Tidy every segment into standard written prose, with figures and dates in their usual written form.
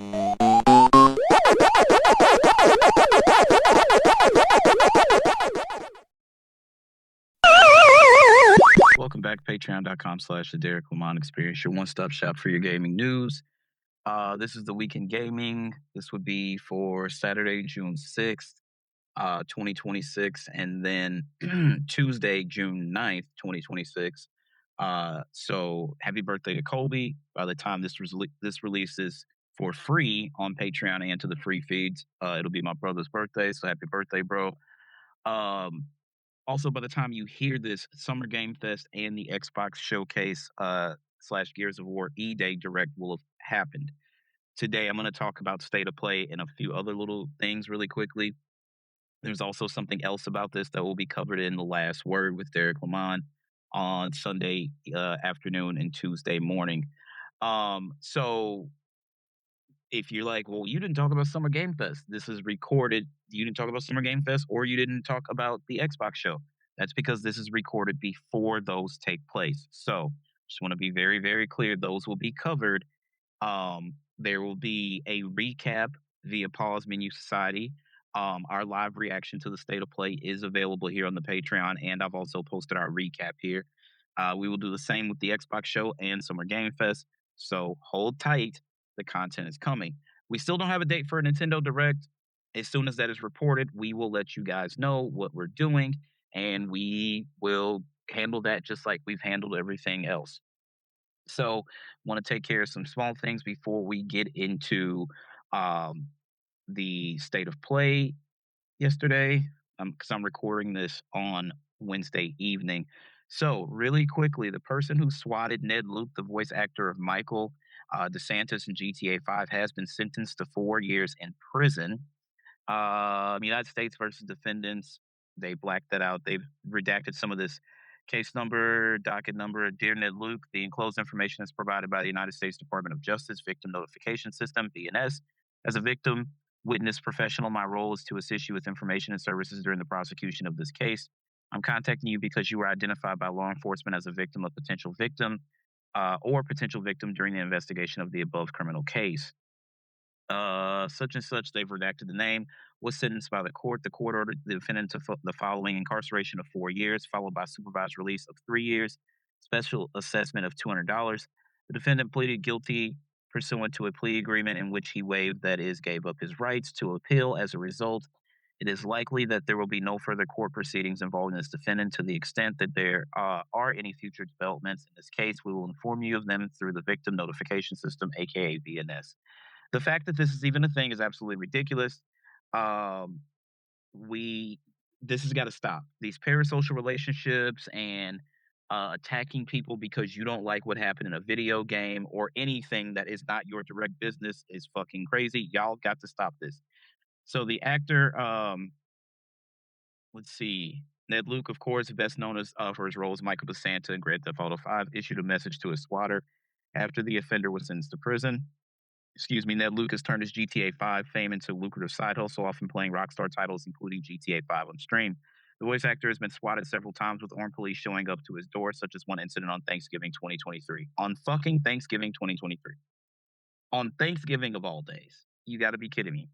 Welcome back, patreon.com/the Derrick Lamon Experience, your one-stop shop for your gaming news. This is the weekend gaming. This would be for Saturday, June 6th, 2026, and then Tuesday, June 9th, 2026. So happy birthday to Colby. By the time this releases for free on Patreon and to the free feeds, it'll be my brother's birthday. So happy birthday, bro. Also, by the time you hear this, Summer Game Fest and the Xbox Showcase / Gears of War E-Day Direct will have happened. Today, I'm going to talk about State of Play and a few other little things really quickly. There's also something else about this that will be covered in The Last Word with Derrick Lamon on Sunday afternoon and Tuesday morning. So if you're like, well, you didn't talk about Summer Game Fest, this is recorded. You didn't talk about Summer Game Fest, or you didn't talk about the Xbox show. That's because this is recorded before those take place. So just want to be very, very clear. Those will be covered. There will be a recap via Pause Menu Society. Our live reaction to the State of Play is available here on the Patreon, and I've also posted our recap here. We will do the same with the Xbox show and Summer Game Fest. So hold tight. The content is coming. We still don't have a date for a Nintendo Direct. As soon as that is reported, we will let you guys know what we're doing, and we will handle that just like we've handled everything else. So, want to take care of some small things before we get into the State of Play yesterday, because I'm recording this on Wednesday evening. So, really quickly, the person who swatted Ned Luke, the voice actor of Michael DeSantis in GTA 5, has been sentenced to 4 years in prison. United States versus defendants, they blacked that out. They've redacted some of this case number, docket number. Dear Ned Luke, the enclosed information is provided by the United States Department of Justice Victim Notification System, VNS. As a victim, witness professional, my role is to assist you with information and services during the prosecution of this case. I'm contacting you because you were identified by law enforcement as a victim of potential victim or potential victim during the investigation of the above criminal case. Such and such, they've redacted the name, was sentenced by the court. The court ordered the defendant to the following: incarceration of 4 years, followed by supervised release of 3 years, special assessment of $200. The defendant pleaded guilty pursuant to a plea agreement in which he waived, that is, gave up his rights to appeal. As a result, it is likely that there will be no further court proceedings involving this defendant. To the extent that there are any future developments in this case, we will inform you of them through the Victim Notification System, aka VNS. The fact that this is even a thing is absolutely ridiculous. This has got to stop. These parasocial relationships and attacking people because you don't like what happened in a video game or anything that is not your direct business is fucking crazy. Y'all got to stop this. So the actor, let's see, Ned Luke, of course, best known as for his role as Michael DeSanta in Grand Theft Auto 5, issued a message to his swatter after the offender was sentenced to prison. Ned Luke has turned his GTA 5 fame into a lucrative side hustle, often playing Rockstar titles, including GTA 5 on stream. The voice actor has been swatted several times, with armed police showing up to his door, such as one incident on Thanksgiving 2023. On fucking Thanksgiving 2023. On Thanksgiving of all days. You gotta be kidding me.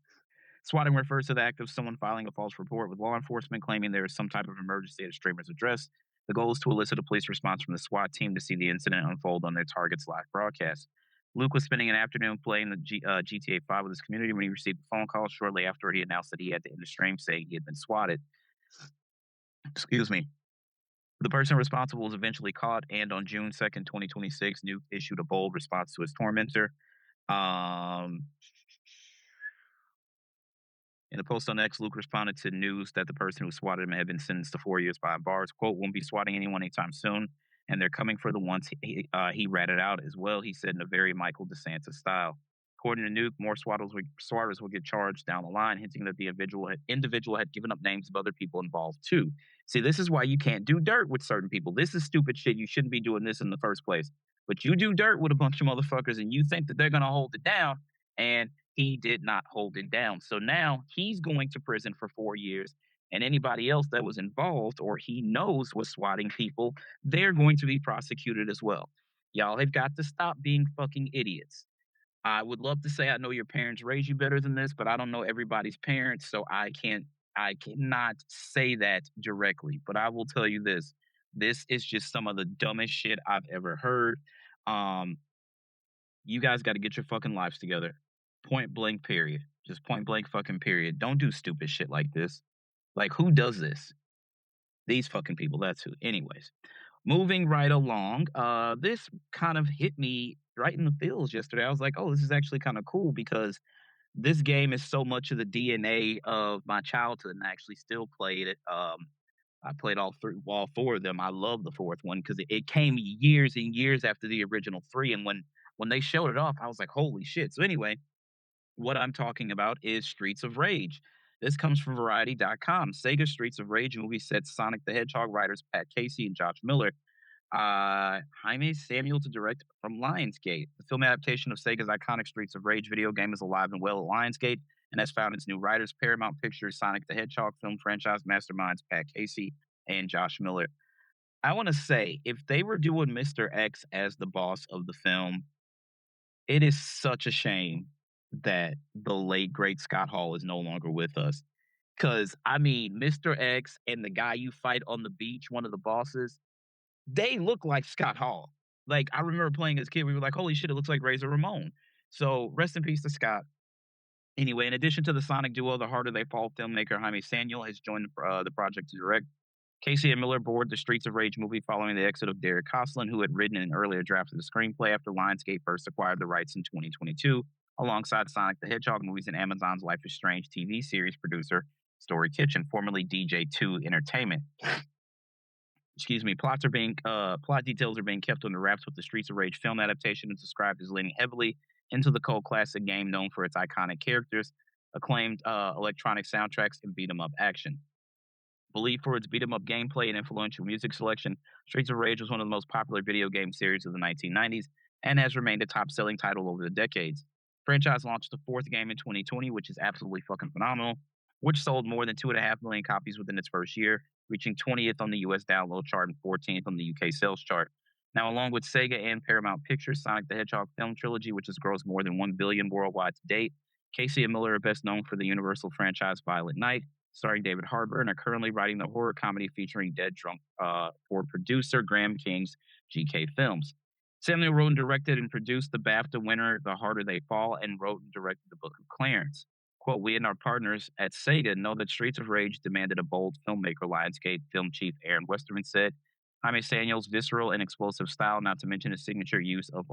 Swatting refers to the act of someone filing a false report with law enforcement claiming there is some type of emergency at a streamer's address. The goal is to elicit a police response from the SWAT team to see the incident unfold on their target's live broadcast. Luke was spending an afternoon playing the GTA 5 with his community when he received a phone call shortly after he announced that he had to end the stream, saying he had been swatted. The person responsible was eventually caught, and on June 2nd, 2026, Luke issued a bold response to his tormentor. In a post on X, Luke responded to news that the person who swatted him had been sentenced to 4 years behind bars. Quote, won't be swatting anyone anytime soon, and they're coming for the ones he ratted out as well, he said in a very Michael DeSantis style. According to Nuke, more swatters will get charged down the line, hinting that the individual had given up names of other people involved too. See, this is why you can't do dirt with certain people. This is stupid shit. You shouldn't be doing this in the first place. But you do dirt with a bunch of motherfuckers and you think that they're going to hold it down, and he did not hold it down. So now he's going to prison for 4 years, and anybody else that was involved or he knows was swatting people, they're going to be prosecuted as well. Y'all have got to stop being fucking idiots. I would love to say I know your parents raised you better than this, but I don't know everybody's parents, so I cannot say that directly. But I will tell you this. This is just some of the dumbest shit I've ever heard. Um, you guys got to get your fucking lives together. Point blank, period. Just point blank fucking period. Don't do stupid shit like this. Like, who does this? These fucking people, that's who. Anyways, moving right along, this kind of hit me right in the feels yesterday. I was like, oh, this is actually kind of cool because this game is so much of the DNA of my childhood, and I actually still played it. I played all four of them. I love the fourth one because it came years and years after the original three, and when they showed it off, I was like, holy shit. So anyway, what I'm talking about is Streets of Rage. This comes from Variety.com. Sega Streets of Rage movie sets Sonic the Hedgehog writers Pat Casey and Josh Miller, Jaime Samuel to direct from Lionsgate. The film adaptation of Sega's iconic Streets of Rage video game is alive and well at Lionsgate and has found its new writers, Paramount Pictures Sonic the Hedgehog film franchise masterminds Pat Casey and Josh Miller. I want to say, if they were doing Mr. X as the boss of the film, it is such a shame that the late great Scott Hall is no longer with us. Cause I mean, Mr. X and the guy you fight on the beach, one of the bosses, they look like Scott Hall. Like I remember playing as a kid, we were like, "Holy shit, it looks like Razor Ramon." So rest in peace to Scott. Anyway, in addition to the Sonic duo, the Harder They Fall filmmaker Jaime Samuel has joined the project to direct. Casey and Miller board the Streets of Rage movie following the exit of Derek Coslin, who had written an earlier draft of the screenplay after Lionsgate first acquired the rights in 2022, alongside Sonic the Hedgehog movies and Amazon's Life is Strange TV series producer Story Kitchen, formerly DJ2 Entertainment. Excuse me. Plot details are being kept under wraps with the Streets of Rage film adaptation is described as leaning heavily into the cult classic game known for its iconic characters, acclaimed electronic soundtracks, and beat 'em up action. Believed for its beat 'em up gameplay and influential music selection, Streets of Rage was one of the most popular video game series of the 1990s and has remained a top selling title over the decades. Franchise launched the fourth game in 2020, which is absolutely fucking phenomenal, which sold more than 2.5 million copies within its first year, reaching 20th on the US download chart and 14th on the UK sales chart. Now, along with Sega and Paramount Pictures, Sonic the Hedgehog film trilogy, which has grossed more than 1 billion worldwide to date, Casey and Miller are best known for the Universal franchise Violent Night, starring David Harbour, and are currently writing the horror comedy featuring Dead Drunk for producer Graham King's GK Films. Samuel wrote and directed and produced the BAFTA winner The Harder They Fall and wrote and directed The Book of Clarence. Quote, we and our partners at Sega know that Streets of Rage demanded a bold filmmaker, Lionsgate film chief Aaron Westerman said. Jaime Samuel's visceral and explosive style, not to mention his signature use of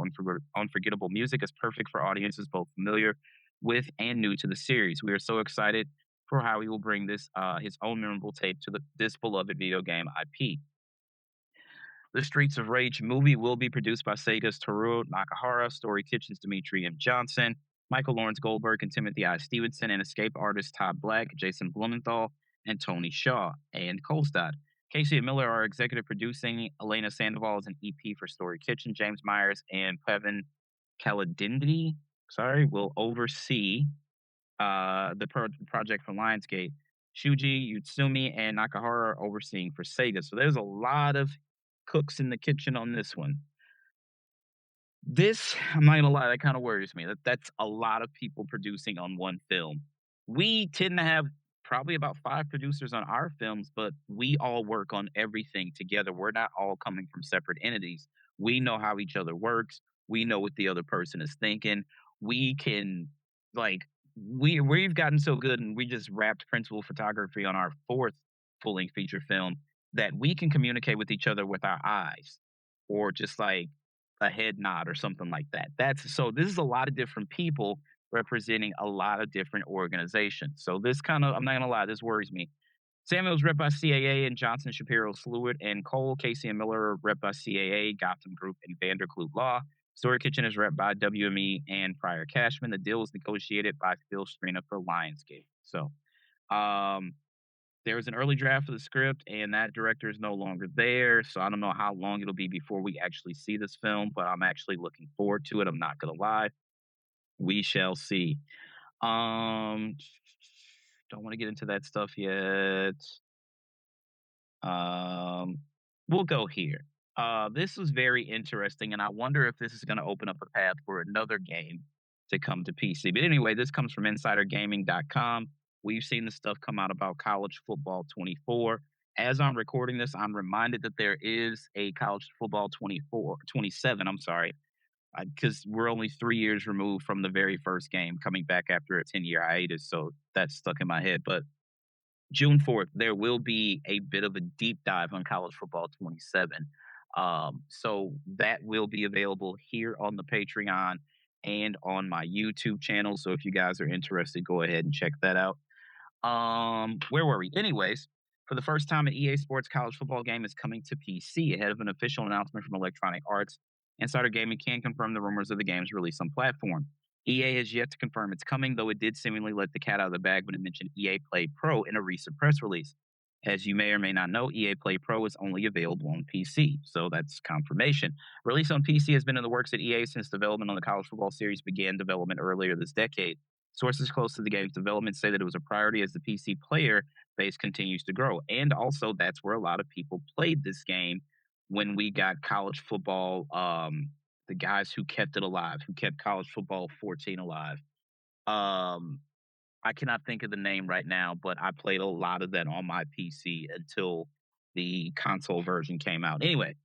unforgettable music, is perfect for audiences both familiar with and new to the series. We are so excited for how he will bring this his own memorable take to this beloved video game IP. The Streets of Rage movie will be produced by Sega's Toru Nakahara, Story Kitchen's Dimitri M. Johnson, Michael Lawrence Goldberg, and Timothy I. Stevenson, and escape artists Todd Black, Jason Blumenthal, and Tony Shaw, and Kolstad. Casey and Miller are executive producing. Elena Sandoval is an EP for Story Kitchen. James Myers and Pevin Kaladindi, will oversee project for Lionsgate. Shuji Utsumi and Nakahara are overseeing for Sega. So there's a lot of cooks in the kitchen on this one. This, I'm not gonna lie, that kind of worries me. That's a lot of people producing on one film. We tend to have probably about 5 producers on our films, but we all work on everything together. We're not all coming from separate entities. We know how each other works. We know what the other person is thinking. We can like we've gotten so good, and we just wrapped principal photography on our fourth full length feature film that we can communicate with each other with our eyes or just like a head nod or something like that. That's so this is a lot of different people representing a lot of different organizations. So this kind of, I'm not gonna lie, this worries me. Samuel's rep by CAA and Johnson, Shapiro, Sluitt, and Cole. Casey and Miller are rep by CAA, Gotham Group, and Vanderklut Law. Story Kitchen is rep by WME and Pryor Cashman. The deal was negotiated by Phil Strina for Lionsgate. So there was an early draft of the script, and that director is no longer there. So I don't know how long it'll be before we actually see this film, but I'm actually looking forward to it. I'm not gonna lie. We shall see. Um, don't want to get into that stuff yet. Um, we'll go here. This was very interesting, and I wonder if this is going to open up a path for another game to come to PC. But anyway, this comes from insidergaming.com. We've seen the stuff come out about college football 24. As I'm recording this, I'm reminded that there is a college football 24, 27. I'm sorry, because we're only 3 years removed from the very first game coming back after a 10-year hiatus. So that's stuck in my head. But June 4th, there will be a bit of a deep dive on college football 27. So that will be available here on the Patreon and on my YouTube channel. So if you guys are interested, go ahead and check that out. Where were we? Anyways, for the first time, an EA Sports college football game is coming to PC ahead of an official announcement from Electronic Arts. Insider Gaming can confirm the rumors of the game's release on platform. EA has yet to confirm it's coming, though it did seemingly let the cat out of the bag when it mentioned EA Play Pro in a recent press release. As you may or may not know, EA Play Pro is only available on PC, so that's confirmation. Release on PC has been in the works at EA since development on the college football series began development earlier this decade. Sources close to the game's development say that it was a priority as the PC player base continues to grow. And also, that's where a lot of people played this game when we got college football, the guys who kept it alive, who kept college football 14 alive. Um, I cannot think of the name right now, but I played a lot of that on my PC until the console version came out. Anyway,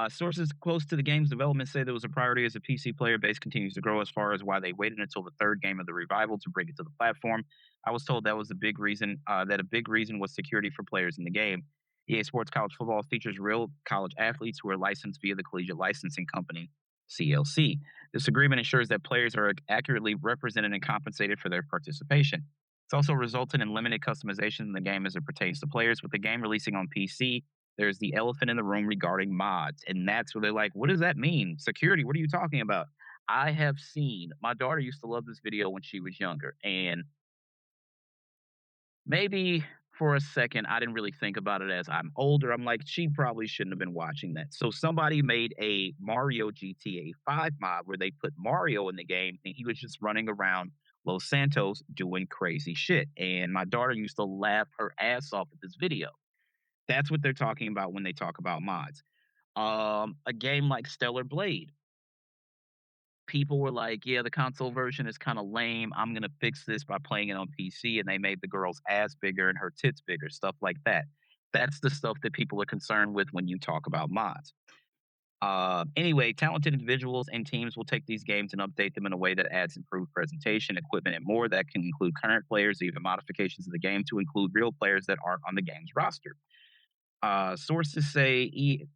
sources close to the game's development say there was a priority as the PC player base continues to grow, as far as why they waited until the third game of the revival to bring it to the platform. I was told that was a big reason, that a big reason was security for players in the game. EA Sports College Football features real college athletes who are licensed via the Collegiate Licensing Company, CLC. This agreement ensures that players are accurately represented and compensated for their participation. It's also resulted in limited customization in the game as it pertains to players. With the game releasing on PC, there's the elephant in the room regarding mods. And that's where they're like, what does that mean? Security, what are you talking about? I have seen, my daughter used to love this video when she was younger. And maybe for a second, I didn't really think about it as I'm older. I'm like, she probably shouldn't have been watching that. So somebody made a Mario GTA 5 mod where they put Mario in the game and he was just running around Los Santos doing crazy shit. And my daughter used to laugh her ass off at this video. That's what they're talking about when they talk about mods. A game like Stellar Blade, people were like, "Yeah, the console version is kind of lame. I'm gonna fix this by playing it on PC," and they made the girl's ass bigger and her tits bigger, stuff like that. That's the stuff that people are concerned with when you talk about mods. Anyway, talented individuals and teams will take these games and update them in a way that adds improved presentation, equipment, and more. That can include current players, even modifications of the game to include real players that aren't on the game's roster. Sources say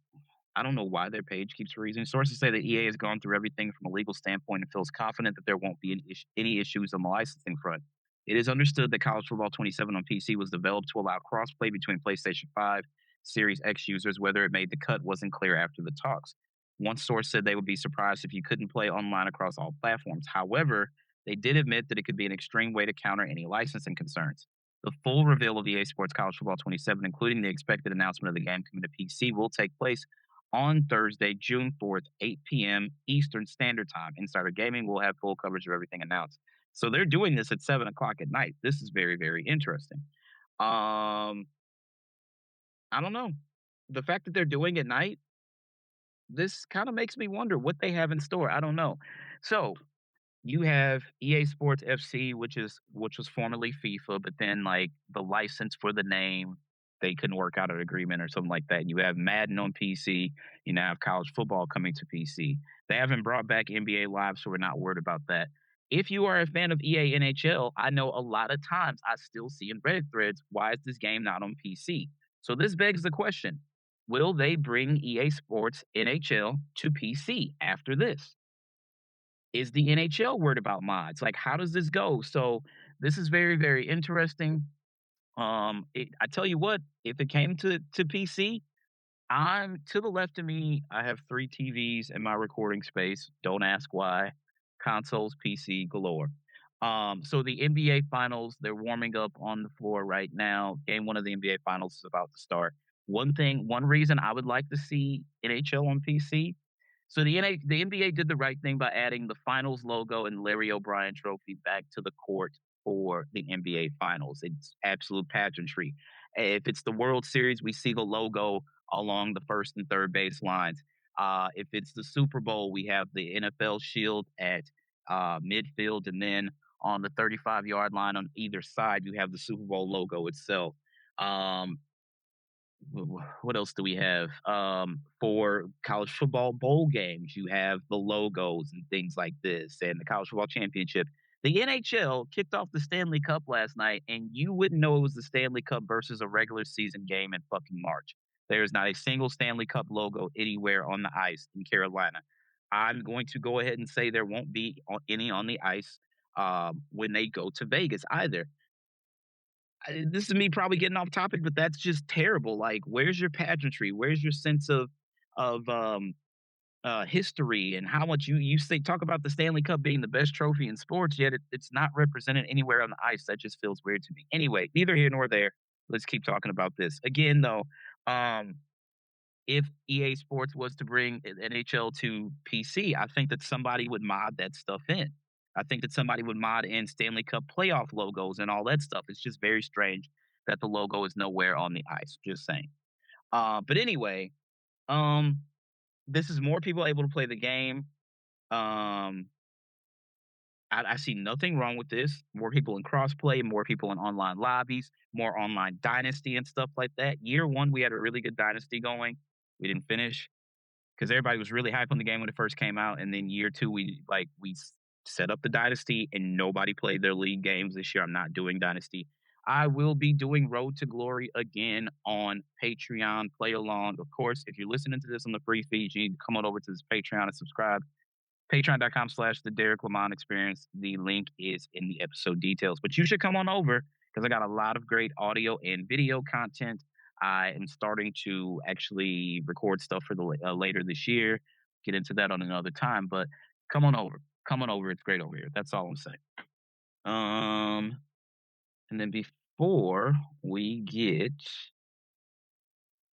I don't know why their page keeps freezing. Sources say that EA has gone through everything from a legal standpoint and feels confident that there won't be any issues on the licensing front. It is understood that College Football 27 on PC was developed to allow crossplay between PlayStation 5, Series X users. Whether it made the cut wasn't clear after the talks. One source said they would be surprised if you couldn't play online across all platforms. However, they did admit that it could be an extreme way to counter any licensing concerns. The full reveal of EA Sports College Football 27, including the expected announcement of the game coming to PC, will take place on Thursday, June 4th, 8 p.m. Eastern Standard Time. Insider Gaming will have full coverage of everything announced. So they're doing this at 7 o'clock at night. This is very, very interesting. I don't know. The fact that they're doing it at night, this kind of makes me wonder what they have in store. I don't know. So you have EA Sports FC, which was formerly FIFA, but then like the license for the name, they couldn't work out an agreement or something like that. You have Madden on PC. You now have college football coming to PC. They haven't brought back NBA Live, so we're not worried about that. If you are a fan of EA NHL, I know a lot of times I still see in Reddit threads, why is this game not on PC? So this begs the question, will they bring EA Sports NHL to PC after this? Is the NHL worried about mods? Like, how does this go? So this is very, very interesting. I tell you what, if it came to PC, I'm to the left of me. I have 3 TVs in my recording space. Don't ask why. Consoles, PC galore. So the NBA Finals, they're warming up on the floor right now. Game one of the NBA Finals is about to start. One reason I would like to see NHL on PC. So the NBA did the right thing by adding the Finals logo and Larry O'Brien trophy back to the court for the NBA Finals. It's absolute pageantry. If it's the World Series, we see the logo along the first and third base lines. If it's the Super Bowl, we have the NFL shield at midfield, and then on the 35-yard line on either side, you have the Super Bowl logo itself. Um, what else do we have? For college football bowl games, you have the logos and things like this, and the college football championship. The NHL kicked off the Stanley Cup last night, and you wouldn't know it was the Stanley Cup versus a regular season game in fucking March. There's not a single Stanley Cup logo anywhere on the ice in Carolina. I'm going to go ahead and say there won't be any on the ice when they go to Vegas either. This is me probably getting off topic, but that's just terrible. Like, where's your pageantry? Where's your sense of history and how much you say talk about the Stanley Cup being the best trophy in sports, yet it's not represented anywhere on the ice. That just feels weird to me. Anyway, neither here nor there. Let's keep talking about this again, though. Um, if EA Sports was to bring NHL to PC, I think that somebody would mod that stuff in. I think that somebody would mod in Stanley Cup playoff logos and all that stuff. It's just very strange that the logo is nowhere on the ice. Just saying. But anyway, um, this is more people able to play the game. Um, I see nothing wrong with this. More people in crossplay, more people in online lobbies, more online dynasty and stuff like that. Year one, we had a really good dynasty going. We didn't finish because everybody was really hype on the game when it first came out, and then year two, set up the dynasty, and nobody played their league games this year. I'm not doing dynasty. I will be doing Road to Glory again on Patreon. Play along, of course. If you're listening to this on the free feed, you need to come on over to this Patreon and subscribe. Patreon.com/slash the Derrick Lamon Experience. The link is in the episode details. But you should come on over because I got a lot of great audio and video content. I am starting to actually record stuff for the later this year. Get into that on another time. But come on over. Come on over. It's great over here. That's all I'm saying. And then before we get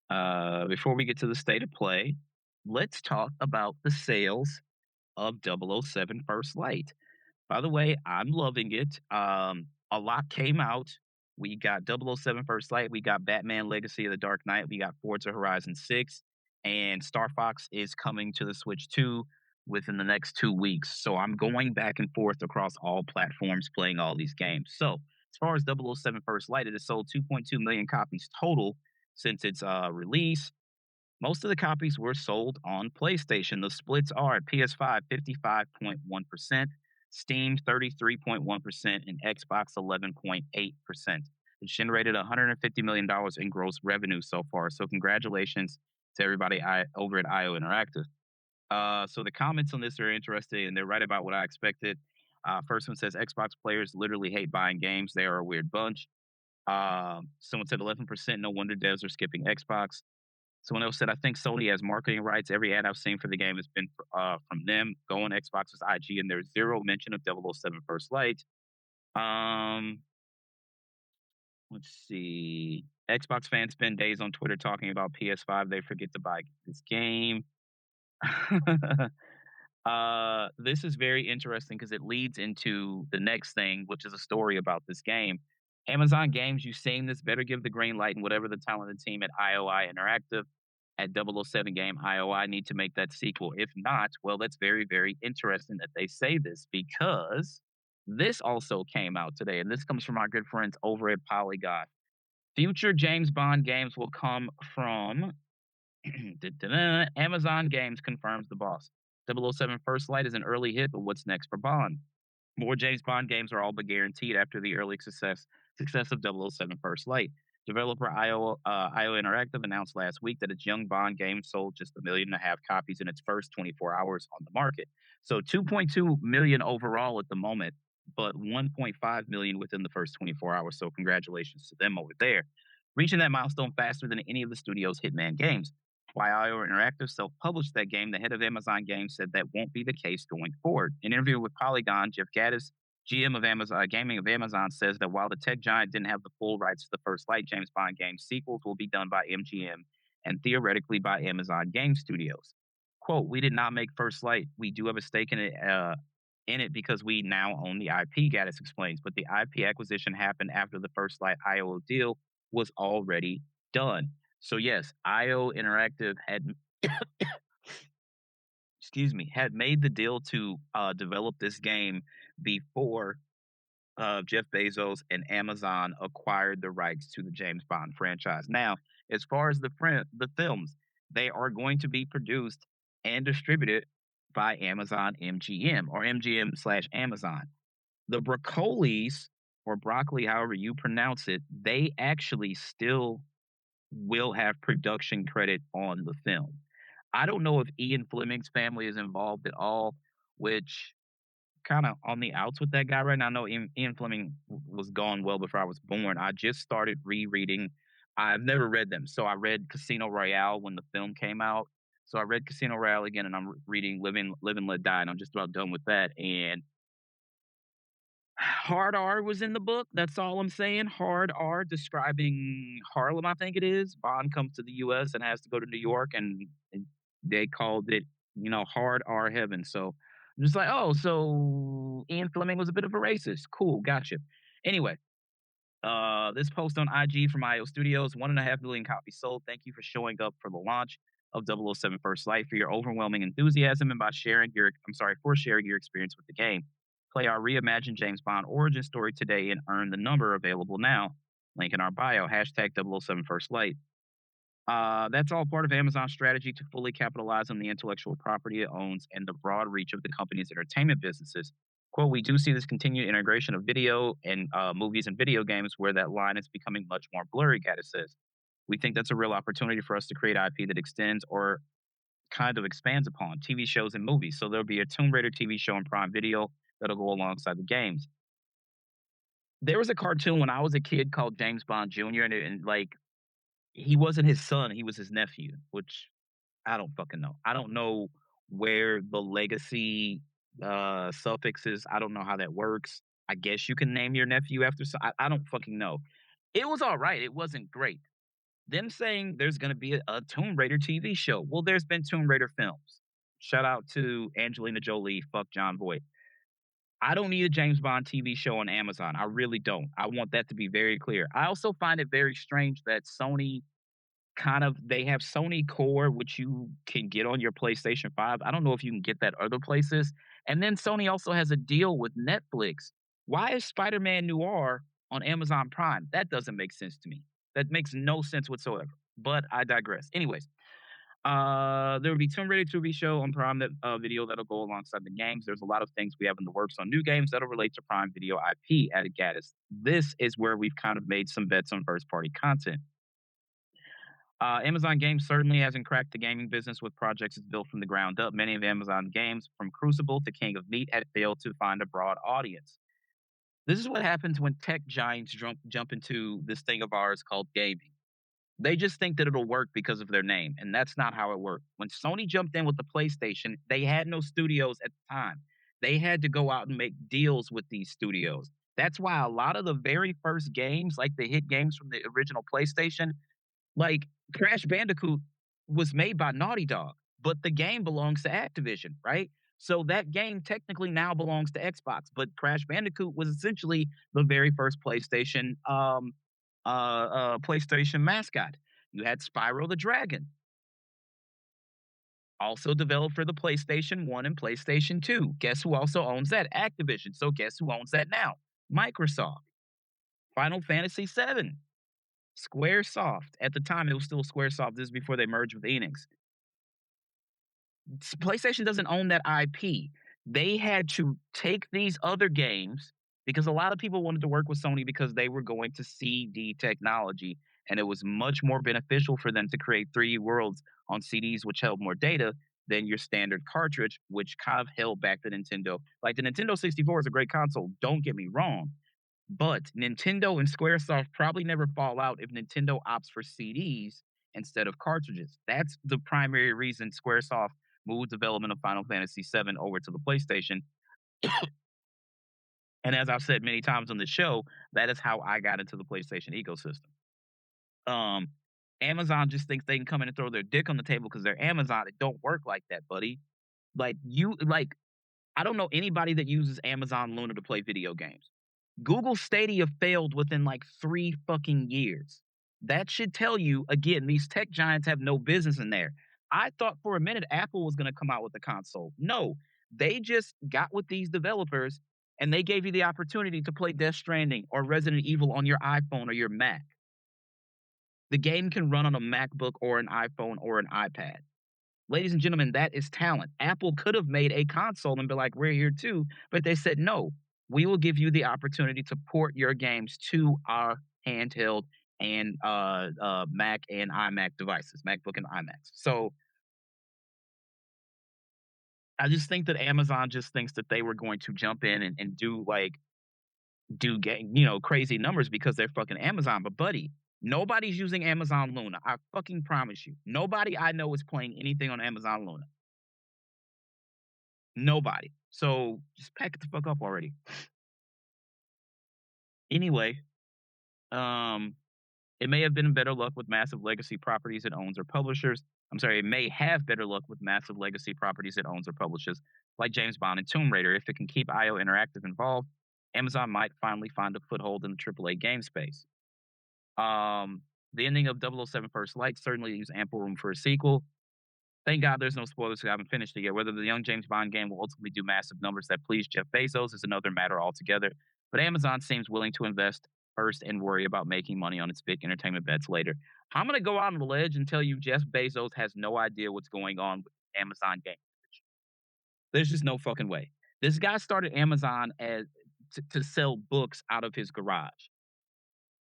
to the state of play, let's talk about the sales of 007 First Light. By the way, I'm loving it. A lot came out. We got 007 First Light. We got Batman Legacy of the Dark Knight. We got Forza Horizon 6. And Star Fox is coming to the Switch 2 within the next 2 weeks. So I'm going back and forth across all platforms playing all these games. So as far as 007 First Light, it has sold 2.2 million copies total since its release. Most of the copies were sold on PlayStation. The splits are PS5 55.1%, Steam 33.1%, and Xbox 11.8%. It's generated $150 million in gross revenue so far. So congratulations to everybody over at IO Interactive. So the comments on this are interesting, and they're right about what I expected. First one says Xbox players literally hate buying games. They are a weird bunch. Someone said 11%. No wonder devs are skipping Xbox. Someone else said, I think Sony has marketing rights. Every ad I've seen for the game has been from them. Go on Xbox's IG, and there's zero mention of 007 First Light. Let's see. Xbox fans spend days on Twitter talking about PS5. They forget to buy this game. This is very interesting because it leads into the next thing, which is a story about this game. Amazon Games, you've seen this, better give the green light and whatever the talented team at IOI Interactive at 007 game IOI need to make that sequel. If not, well, that's very, very interesting that they say this because this also came out today, and this comes from our good friends over at Polygon. Future James Bond games will come from Amazon Games confirms the boss. 007 First Light is an early hit, but what's next for Bond? More James Bond games are all but guaranteed after the early success of 007 First Light. Developer IO Interactive announced last week that its Young Bond game sold just 1.5 million copies in its first 24 hours on the market. So 2.2 million overall at the moment, but 1.5 million within the first 24 hours. So congratulations to them over there. Reaching that milestone faster than any of the studio's Hitman games. While IO Interactive self-published that game, the head of Amazon Games said that won't be the case going forward. In an interview with Polygon, Jeff Gaddis, GM of Amazon Gaming of Amazon, says that while the tech giant didn't have the full rights to the First Light James Bond game, sequels will be done by MGM and theoretically by Amazon Game Studios. Quote, we did not make First Light. We do have a stake in it because we now own the IP, Gaddis explains, but the IP acquisition happened after the First Light IO deal was already done. So yes, IO Interactive had excuse me, had made the deal to develop this game before Jeff Bezos and Amazon acquired the rights to the James Bond franchise. Now, as far as the films, they are going to be produced and distributed by Amazon MGM or MGM slash Amazon. The Broccolis or broccoli, however you pronounce it, they actually still will have production credit on the film. I don't know if Ian Fleming's family is involved at all, which kind of on the outs with that guy right now. I know Ian Fleming was gone well before I was born. I just started rereading. I've never read them, so I read Casino Royale when the film came out. So I read Casino Royale again, and I'm reading Live and Let Die, and I'm just about done with that. And Hard R was in the book. That's all I'm saying. Hard R describing Harlem, I think it is. Bond comes to the US and has to go to New York, and they called it, Hard R Heaven. So I'm just like, oh, so Ian Fleming was a bit of a racist. Cool, gotcha. Anyway, this post on IG from IO Studios, 1.5 million copies sold. Thank you for showing up for the launch of 007 First Light, for your overwhelming enthusiasm, and for sharing your experience with the game. Play our reimagined James Bond origin story today and earn the number available now. Link in our bio, hashtag 007 First Light. That's all part of Amazon's strategy to fully capitalize on the intellectual property it owns and the broad reach of the company's entertainment businesses. Quote, we do see this continued integration of video and movies and video games where that line is becoming much more blurry, Gaddis says. We think that's a real opportunity for us to create IP that extends or kind of expands upon TV shows and movies. So there'll be a Tomb Raider TV show on Prime Video that'll go alongside the games. There was a cartoon when I was a kid called James Bond Jr., and like, he wasn't his son, he was his nephew, which I don't fucking know. I don't know where the legacy suffix is. I don't know how that works. I guess you can name your nephew after. I don't fucking know. It was all right. It wasn't great. Them saying there's going to be a Tomb Raider TV show. Well, there's been Tomb Raider films. Shout out to Angelina Jolie. Fuck John Voight. I don't need a James Bond TV show on Amazon. I really don't. I want that to be very clear. I also find it very strange that Sony they have Sony Core, which you can get on your PlayStation 5. I don't know if you can get that other places. And then Sony also has a deal with Netflix. Why is Spider-Man Noir on Amazon Prime? That doesn't make sense to me. That makes no sense whatsoever. But I digress. Anyways, there will be Tomb Raider TV show on Prime Video that'll go alongside the games. There's a lot of things we have in the works on new games that'll relate to Prime Video IP, added Gaddis. This is where we've kind of made some bets on first-party content. Amazon Games certainly hasn't cracked the gaming business with projects it's built from the ground up. Many of Amazon games, from Crucible to King of Meat, had failed to find a broad audience. This is what happens when tech giants jump into this thing of ours called gaming. They just think that it'll work because of their name, and that's not how it worked. When Sony jumped in with the PlayStation, they had no studios at the time. They had to go out and make deals with these studios. That's why a lot of the very first games, like the hit games from the original PlayStation, like Crash Bandicoot was made by Naughty Dog, but the game belongs to Activision, right? So that game technically now belongs to Xbox, but Crash Bandicoot was essentially the very first PlayStation mascot. You had Spyro the Dragon, also developed for the PlayStation 1 and PlayStation 2. Guess who also owns that? Activision. So guess who owns that now? Microsoft. Final Fantasy VII. Squaresoft. At the time, it was still Squaresoft. This is before they merged with Enix. PlayStation doesn't own that IP. They had to take these other games because a lot of people wanted to work with Sony because they were going to CD technology, and it was much more beneficial for them to create 3D worlds on CDs, which held more data than your standard cartridge, which kind of held back the Nintendo. Like, the Nintendo 64 is a great console, don't get me wrong. But Nintendo and Squaresoft probably never fall out if Nintendo opts for CDs instead of cartridges. That's the primary reason Squaresoft moved development of Final Fantasy VII over to the PlayStation. And as I've said many times on the show, that is how I got into the PlayStation ecosystem. Amazon just thinks they can come in and throw their dick on the table because they're Amazon. It don't work like that, buddy. I don't know anybody that uses Amazon Luna to play video games. Google Stadia failed within like 3 fucking years. That should tell you, again, these tech giants have no business in there. I thought for a minute Apple was gonna come out with the console. No, they just got with these developers and they gave you the opportunity to play Death Stranding or Resident Evil on your iPhone or your Mac. The game can run on a MacBook or an iPhone or an iPad. Ladies and gentlemen, that is talent. Apple could have made a console and be like, we're here too, but they said, no, we will give you the opportunity to port your games to our handheld and Mac and iMac devices, MacBook and iMacs. So I just think that Amazon just thinks that they were going to jump in and do like do game, crazy numbers because they're fucking Amazon. But buddy, nobody's using Amazon Luna. I fucking promise you. Nobody I know is playing anything on Amazon Luna. Nobody. So just pack it the fuck up already. Anyway, um, it may have been better luck with massive legacy properties it owns or publishers. I'm sorry, it may have better luck with massive legacy properties it owns or publishes, like James Bond and Tomb Raider. If it can keep IO Interactive involved, Amazon might finally find a foothold in the AAA game space. The ending of 007 First Light certainly leaves ample room for a sequel. Thank God there's no spoilers because I haven't finished it yet. Whether the young James Bond game will ultimately do massive numbers that please Jeff Bezos is another matter altogether. But Amazon seems willing to invest first and worry about making money on its big entertainment bets later. I'm going to go out on the ledge and tell you Jeff Bezos has no idea what's going on with Amazon game. There's just no fucking way. This guy started Amazon to sell books out of his garage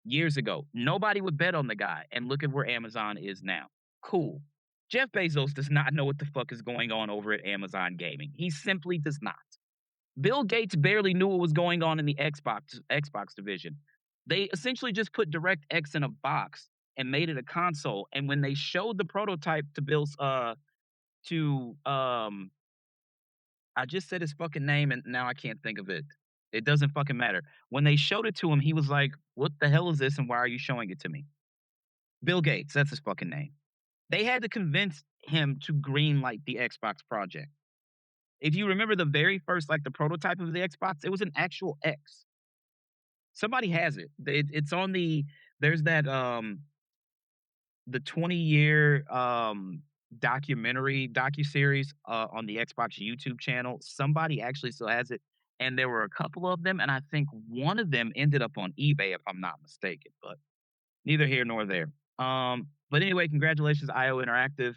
years ago. Nobody would bet on the guy, and look at where Amazon is now. Cool. Jeff Bezos does not know what the fuck is going on over at Amazon Gaming. He simply does not. Bill Gates barely knew what was going on in the Xbox division. They essentially just put DirectX in a box and made it a console. And when they showed the prototype to I just said his fucking name and now I can't think of it. It doesn't fucking matter. When they showed it to him, he was like, "What the hell is this and why are you showing it to me?" Bill Gates, that's his fucking name. They had to convince him to greenlight the Xbox project. If you remember the very first, like the prototype of the Xbox, it was an actual X. Somebody has it. It's on there's that the 20-year docuseries on the Xbox YouTube channel. Somebody actually still has it. And there were a couple of them, and I think one of them ended up on eBay, if I'm not mistaken. But neither here nor there. But anyway, congratulations, IO Interactive.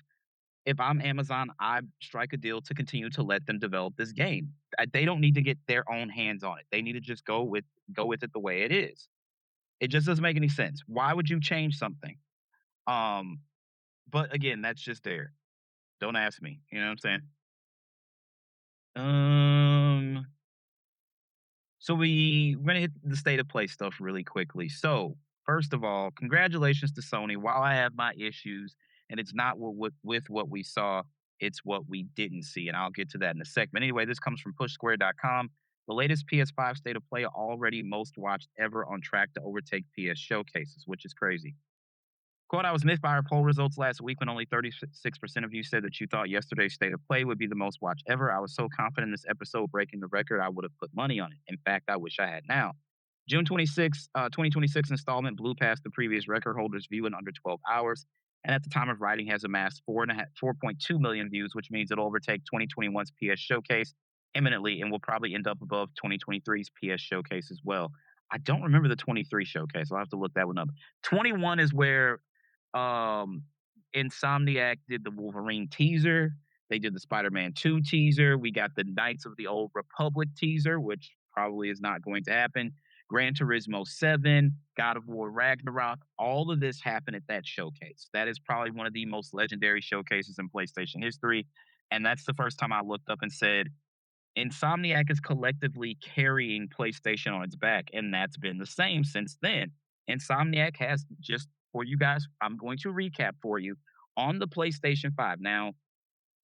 If I'm Amazon, I strike a deal to continue to let them develop this game. They don't need to get their own hands on it. They need to just go with it the way it is. It just doesn't make any sense. Why would you change something? Um, but again, that's just there. Don't ask me. You know what I'm saying? Um, so we're gonna hit the state of play stuff really quickly. So first of all, congratulations to Sony. While I have my issues, and it's not with what we saw, it's what we didn't see, and I'll get to that in a segment. Anyway, this comes from PushSquare.com. The latest PS5 state of play already most watched ever, on track to overtake PS showcases, which is crazy. Quote, I was miffed by our poll results last week when only 36% of you said that you thought yesterday's state of play would be the most watched ever. I was so confident in this episode breaking the record, I would have put money on it. In fact, I wish I had now. June 2026 installment blew past the previous record holder's view in under 12 hours, and at the time of writing has amassed 4.2 million views, which means it'll overtake 2021's PS Showcase imminently and will probably end up above 2023's PS Showcase as well. I don't remember the 23 showcase. I'll have to look that one up. 21 is where um, Insomniac did the Wolverine teaser. They did the Spider-Man 2 teaser. We got the Knights of the Old Republic teaser, which probably is not going to happen. Gran Turismo 7, God of War Ragnarok, all of this happened at that showcase. That is probably one of the most legendary showcases in PlayStation history. And that's the first time I looked up and said, Insomniac is collectively carrying PlayStation on its back, and that's been the same since then. Insomniac has, just for you guys, I'm going to recap for you, on the PlayStation 5. Now,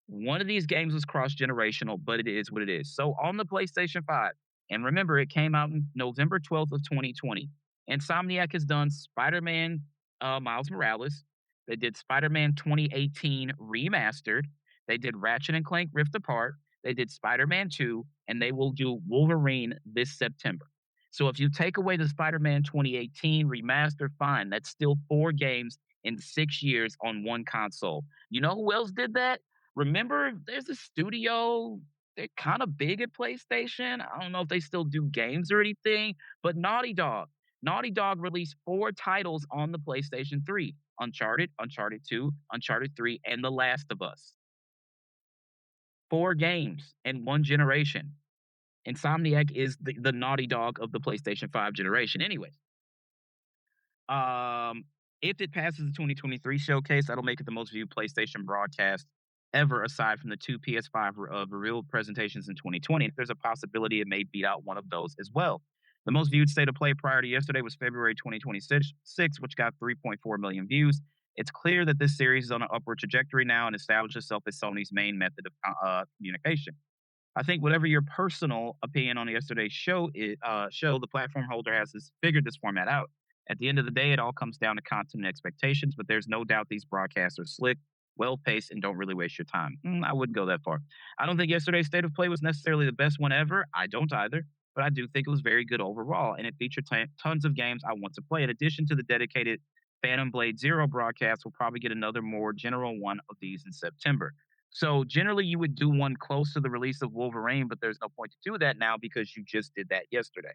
one of these games was cross-generational, but it is what it is. So on the PlayStation 5, and remember, it came out in November 12th of 2020. Insomniac has done Spider-Man Miles Morales. They did Spider-Man 2018 Remastered. They did Ratchet and Clank Rift Apart. They did Spider-Man 2, and they will do Wolverine this September. So if you take away the Spider-Man 2018 Remaster, fine. That's still 4 games in 6 years on one console. You know who else did that? Remember, there's a studio. They're kind of big at PlayStation. I don't know if they still do games or anything, but Naughty Dog. Naughty Dog released four titles on the PlayStation 3: Uncharted, Uncharted 2, Uncharted 3, and The Last of Us. Four games in one generation. Insomniac is the Naughty Dog of the PlayStation 5 generation. Anyway, um, if it passes the 2023 showcase, that'll make it the most viewed PlayStation broadcast ever, aside from the two PS5 reveal presentations in 2020. There's a possibility it may beat out one of those as well. The most viewed state of play prior to yesterday was February 2026, which got 3.4 million views. It's clear that this series is on an upward trajectory now and established itself as Sony's main method of communication. I think whatever your personal opinion on yesterday's show, the platform holder figured this format out. At the end of the day, it all comes down to content and expectations, but there's no doubt these broadcasts are slick, well paced, and don't really waste your time. I wouldn't go that far. I don't think yesterday's state of play was necessarily the best one ever. I don't either, but I do think it was very good overall, and it featured tons of games I want to play. In addition to the dedicated Phantom Blade Zero broadcast, we'll probably get another more general one of these in September. So generally, you would do one close to the release of Wolverine, but there's no point to do that now because you just did that yesterday.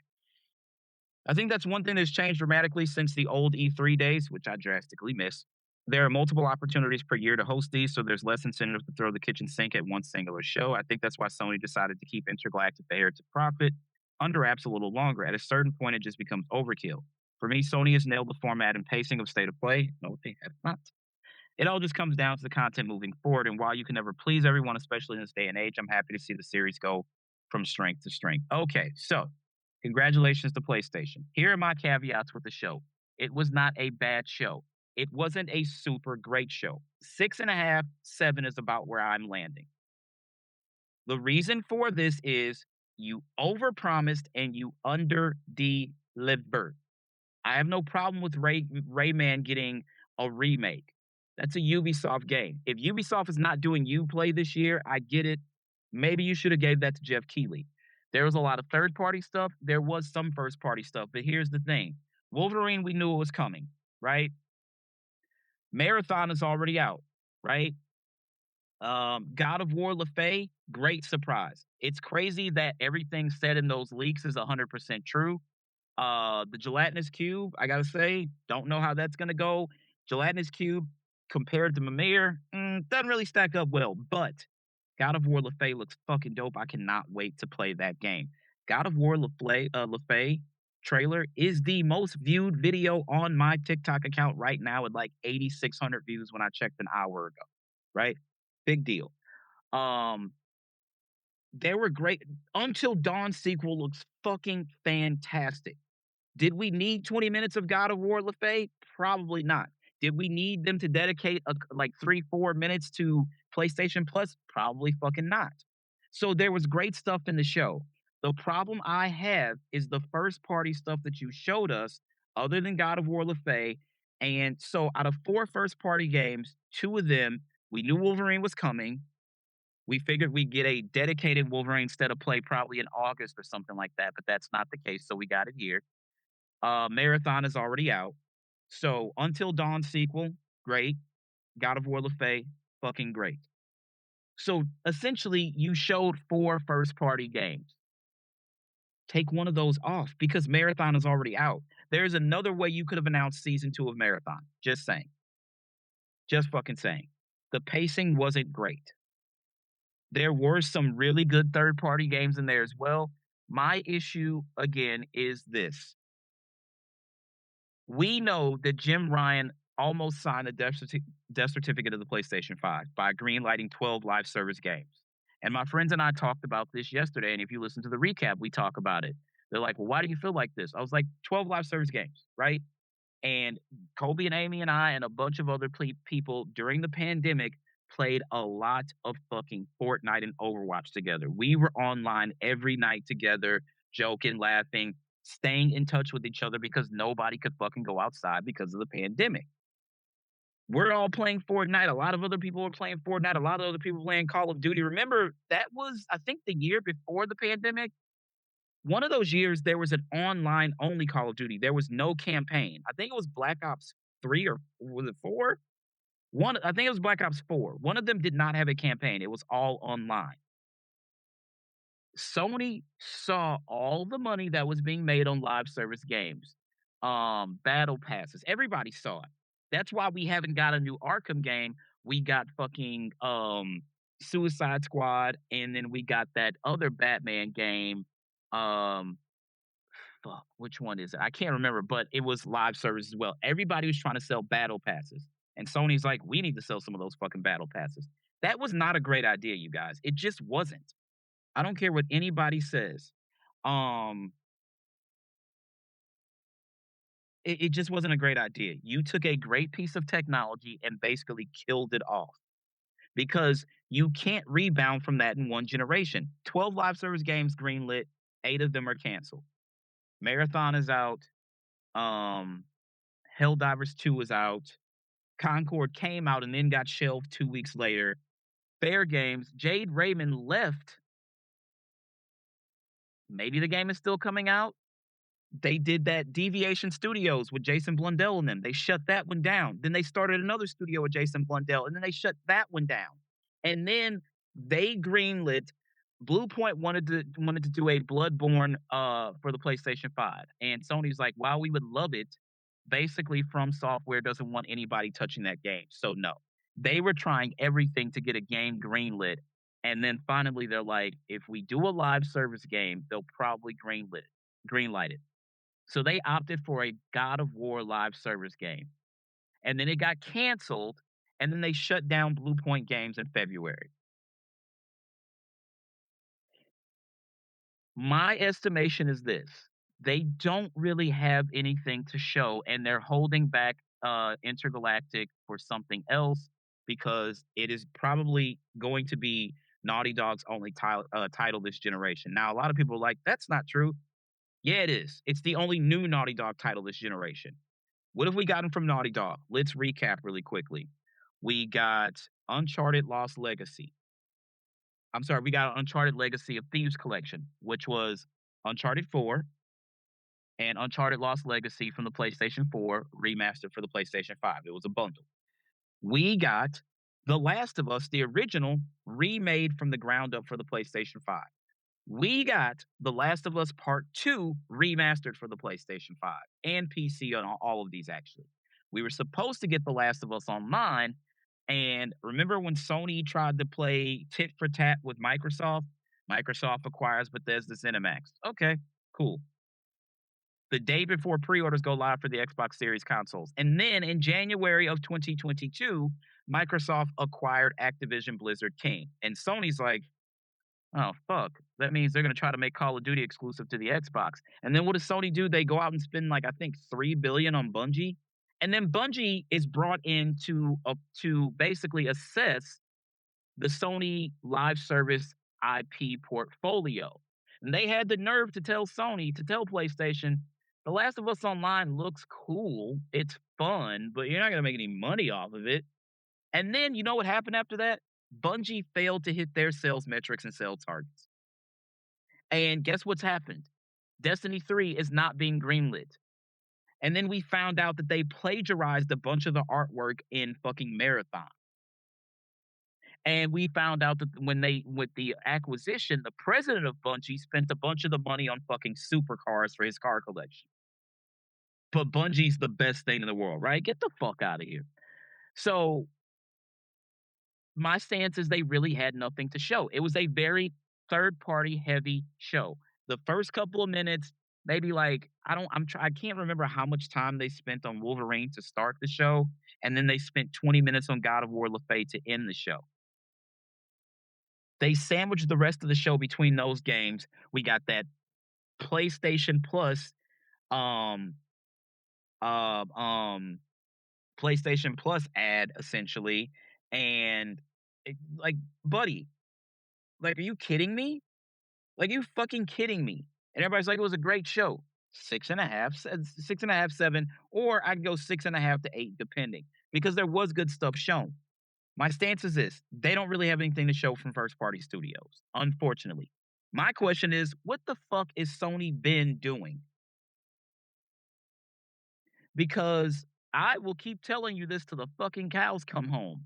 I think that's one thing that's changed dramatically since the old E3 days, which I drastically miss. There are multiple opportunities per year to host these, so there's less incentive to throw the kitchen sink at one singular show. I think that's why Sony decided to keep Intergalactic the heir to profit under wraps a little longer. At a certain point, it just becomes overkill. For me, Sony has nailed the format and pacing of State of Play. No, they have not. It all just comes down to the content moving forward. And while you can never please everyone, especially in this day and age, I'm happy to see the series go from strength to strength. Okay, so congratulations to PlayStation. Here are my caveats with the show. It was not a bad show. It wasn't a super great show. 6.5, 7 is about where I'm landing. The reason for this is you overpromised and you under-delivered. I have no problem with Rayman getting a remake. That's a Ubisoft game. If Ubisoft is not doing Uplay this year, I get it. Maybe you should have gave that to Jeff Keighley. There was a lot of third-party stuff. There was some first-party stuff. But here's the thing. Wolverine, we knew it was coming, right? Marathon is already out, right? God of War LaFay, great surprise. It's crazy that everything said in those leaks is 100% true. The gelatinous cube, I gotta say, don't know how that's gonna go. Gelatinous cube compared to Mimir, doesn't really stack up well. But God of War LaFay looks fucking dope. I cannot wait to play that game. God of War LaFay trailer is the most viewed video on my TikTok account right now at like 8,600 views when I checked an hour ago. Right, big deal. Um, there were great. Until Dawn sequel looks fucking fantastic. Did we need 20 minutes of God of War LaFay? Probably not. Did we need them to dedicate like 3-4 minutes to PlayStation Plus? Probably fucking not. So there was great stuff in the show. The problem I have is the first party stuff that you showed us, other than God of War LaFay. And so out of 4 first party games, 2 of them, we knew Wolverine was coming. We figured we'd get a dedicated Wolverine State of Play probably in August or something like that, but that's not the case. So we got it here. Marathon is already out. So Until Dawn sequel, great. God of War LaFay, fucking great. So essentially, you showed 4 first party games. Take one of those off because Marathon is already out. There's another way you could have announced season 2 of Marathon. Just saying. Just fucking saying. The pacing wasn't great. There were some really good third party games in there as well. My issue, again, is this. We know that Jim Ryan almost signed a death certificate of the PlayStation 5 by greenlighting 12 live service games. And my friends and I talked about this yesterday. And if you listen to the recap, we talk about it. They're like, well, why do you feel like this? I was like, 12 live service games, right? And Kobe and Amy and I and a bunch of other people during the pandemic played a lot of fucking Fortnite and Overwatch together. We were online every night together, joking, laughing, staying in touch with each other because nobody could fucking go outside because of the pandemic. We're all playing Fortnite. A lot of other people were playing Fortnite. A lot of other people playing Call of Duty. Remember, that was, I think, the year before the pandemic. One of those years, there was an online only Call of Duty. There was no campaign. I think it was Black Ops 3 or was it 4? One I think it was Black Ops 4. One of them did not have a campaign, it was all online. Sony saw all the money that was being made on live service games, battle passes. Everybody saw it. That's why we haven't got a new Arkham game. We got fucking Suicide Squad, and then we got that other Batman game. Um, fuck, which one is it? I can't remember, but it was live service as well. Everybody was trying to sell battle passes, and Sony's like, we need to sell some of those fucking battle passes. That was not a great idea, you guys. It just wasn't. I don't care what anybody says. Um, it just wasn't a great idea. You took a great piece of technology and basically killed it off because you can't rebound from that in one generation. 12 live service games greenlit, 8 of them are canceled. Marathon is out. Um, Helldivers 2 is out. Concord came out and then got shelved 2 weeks later. Fair Games, Jade Raymond left. Maybe the game is still coming out. They did that Deviation Studios with Jason Blundell in them. They shut that one down. Then they started another studio with Jason Blundell, and then they shut that one down. And then they greenlit. Bluepoint wanted to do a Bloodborne for the PlayStation 5. And Sony's like, while we would love it, basically From Software doesn't want anybody touching that game. So no. They were trying everything to get a game greenlit. And then finally they're like, if we do a live service game, they'll probably greenlight it. So they opted for a God of War live service game. And then it got canceled, and then they shut down Bluepoint Games in February. My estimation is this. They don't really have anything to show, and they're holding back Intergalactic for something else because it is probably going to be Naughty Dog's only title this generation. Now, a lot of people are like, that's not true. Yeah, it is. It's the only new Naughty Dog title this generation. What have we gotten from Naughty Dog? Let's recap really quickly. We got Uncharted Lost Legacy. I'm sorry, we got Uncharted Legacy of Thieves Collection, which was Uncharted 4 and Uncharted Lost Legacy from the PlayStation 4 remastered for the PlayStation 5. It was a bundle. We got The Last of Us, the original, remade from the ground up for the PlayStation 5. We got The Last of Us Part 2 remastered for the PlayStation 5 and PC on all of these, actually. We were supposed to get The Last of Us Online, and remember when Sony tried to play tit for tat with Microsoft? Microsoft acquires Bethesda ZeniMax. Okay, cool. The day before pre-orders go live for the Xbox Series consoles. And then in January of 2022, Microsoft acquired Activision Blizzard King. And Sony's like, oh, fuck. That means they're going to try to make Call of Duty exclusive to the Xbox. And then what does Sony do? They go out and spend like I think $3 billion on Bungie. And then Bungie is brought in to basically assess the Sony live service IP portfolio. And they had the nerve to tell Sony, to tell PlayStation, The Last of Us Online looks cool. It's fun, but you're not going to make any money off of it. And then you know what happened after that? Bungie failed to hit their sales metrics and sales targets. And guess what's happened? Destiny 3 is not being greenlit. And then we found out that they plagiarized a bunch of the artwork in fucking Marathon. And we found out that with the acquisition, the president of Bungie spent a bunch of the money on fucking supercars for his car collection. But Bungie's the best thing in the world, right? Get the fuck out of here. So my stance is they really had nothing to show. It was a very third party heavy show. The first couple of minutes, maybe like I can't remember how much time they spent on Wolverine to start the show, and then they spent 20 minutes on God of War LaFay to end the show. They sandwiched the rest of the show between those games. We got that PlayStation Plus um uh, um PlayStation Plus ad essentially, and like, buddy, like, are you kidding me? Like, you fucking kidding me? And everybody's like, it was a great show. 6.5, 6.5, 7, or I can go 6.5 to 8, depending, because there was good stuff shown. My stance is this: they don't really have anything to show from first party studios, unfortunately. My question is, what the fuck is Sony been doing? Because I will keep telling you this till the fucking cows come home.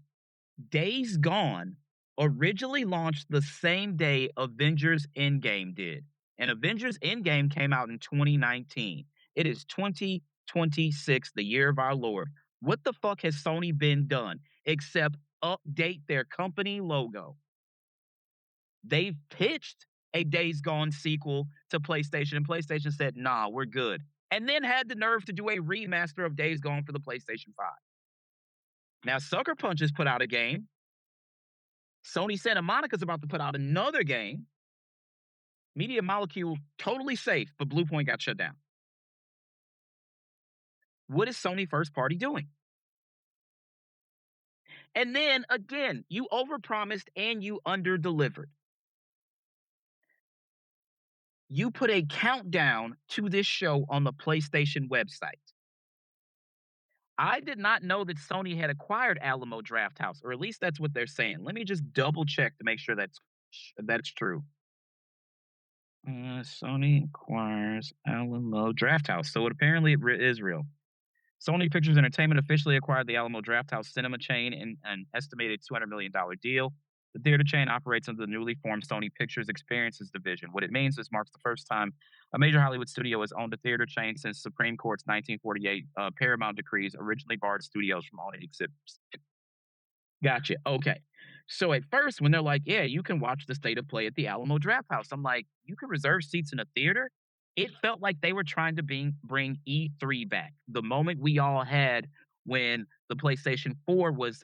Days Gone originally launched the same day Avengers Endgame did. And Avengers Endgame came out in 2019. It is 2026, the year of our Lord. What the fuck has Sony been done except update their company logo? They've pitched a Days Gone sequel to PlayStation, and PlayStation said, nah, we're good. And then had the nerve to do a remaster of Days Gone for the PlayStation 5. Now, Sucker Punch has put out a game. Sony Santa Monica's about to put out another game. Media Molecule, totally safe, but Bluepoint got shut down. What is Sony first party doing? And then again, you overpromised and you underdelivered. You put a countdown to this show on the PlayStation website. I did not know that Sony had acquired Alamo Draft House, or at least that's what they're saying. Let me just double check to make sure that's true. Sony acquires Alamo Draft House, so it apparently is real. Sony Pictures Entertainment officially acquired the Alamo Draft House cinema chain in an estimated $200 million deal. The theater chain operates under the newly formed Sony Pictures Experiences division. What it means is marks the first time a major Hollywood studio has owned a theater chain since Supreme Court's 1948 Paramount decrees originally barred studios from owning exhibits. Gotcha. Okay. So at first, when they're like, yeah, you can watch the state of play at the Alamo Draft House, I'm like, you can reserve seats in a theater? It felt like they were trying to bring E3 back. The moment we all had when the PlayStation 4 was,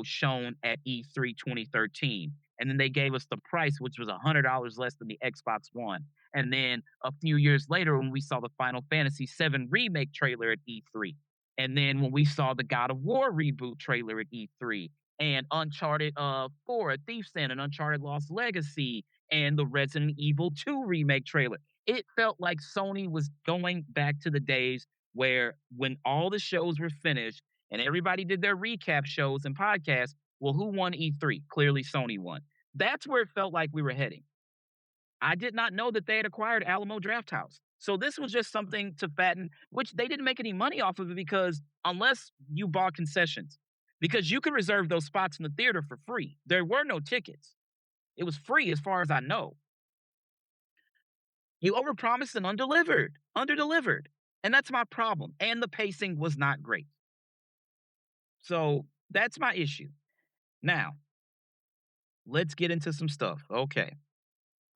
shown at E3 2013. And then they gave us the price, which was $100 less than the Xbox One. And then a few years later, when we saw the Final Fantasy VII Remake trailer at E3. And then when we saw the God of War reboot trailer at E3 and Uncharted 4, A Thief's End, and Uncharted Lost Legacy, and the Resident Evil 2 remake trailer. It felt like Sony was going back to the days where when all the shows were finished and everybody did their recap shows and podcasts, well, who won E3? Clearly Sony won. That's where it felt like we were heading. I did not know that they had acquired Alamo Draft House. So this was just something to fatten, which they didn't make any money off of it because unless you bought concessions, because you could reserve those spots in the theater for free. There were no tickets. It was free as far as I know. You overpromised and underdelivered. And that's my problem. And the pacing was not great. So that's my issue. Now, let's get into some stuff. Okay.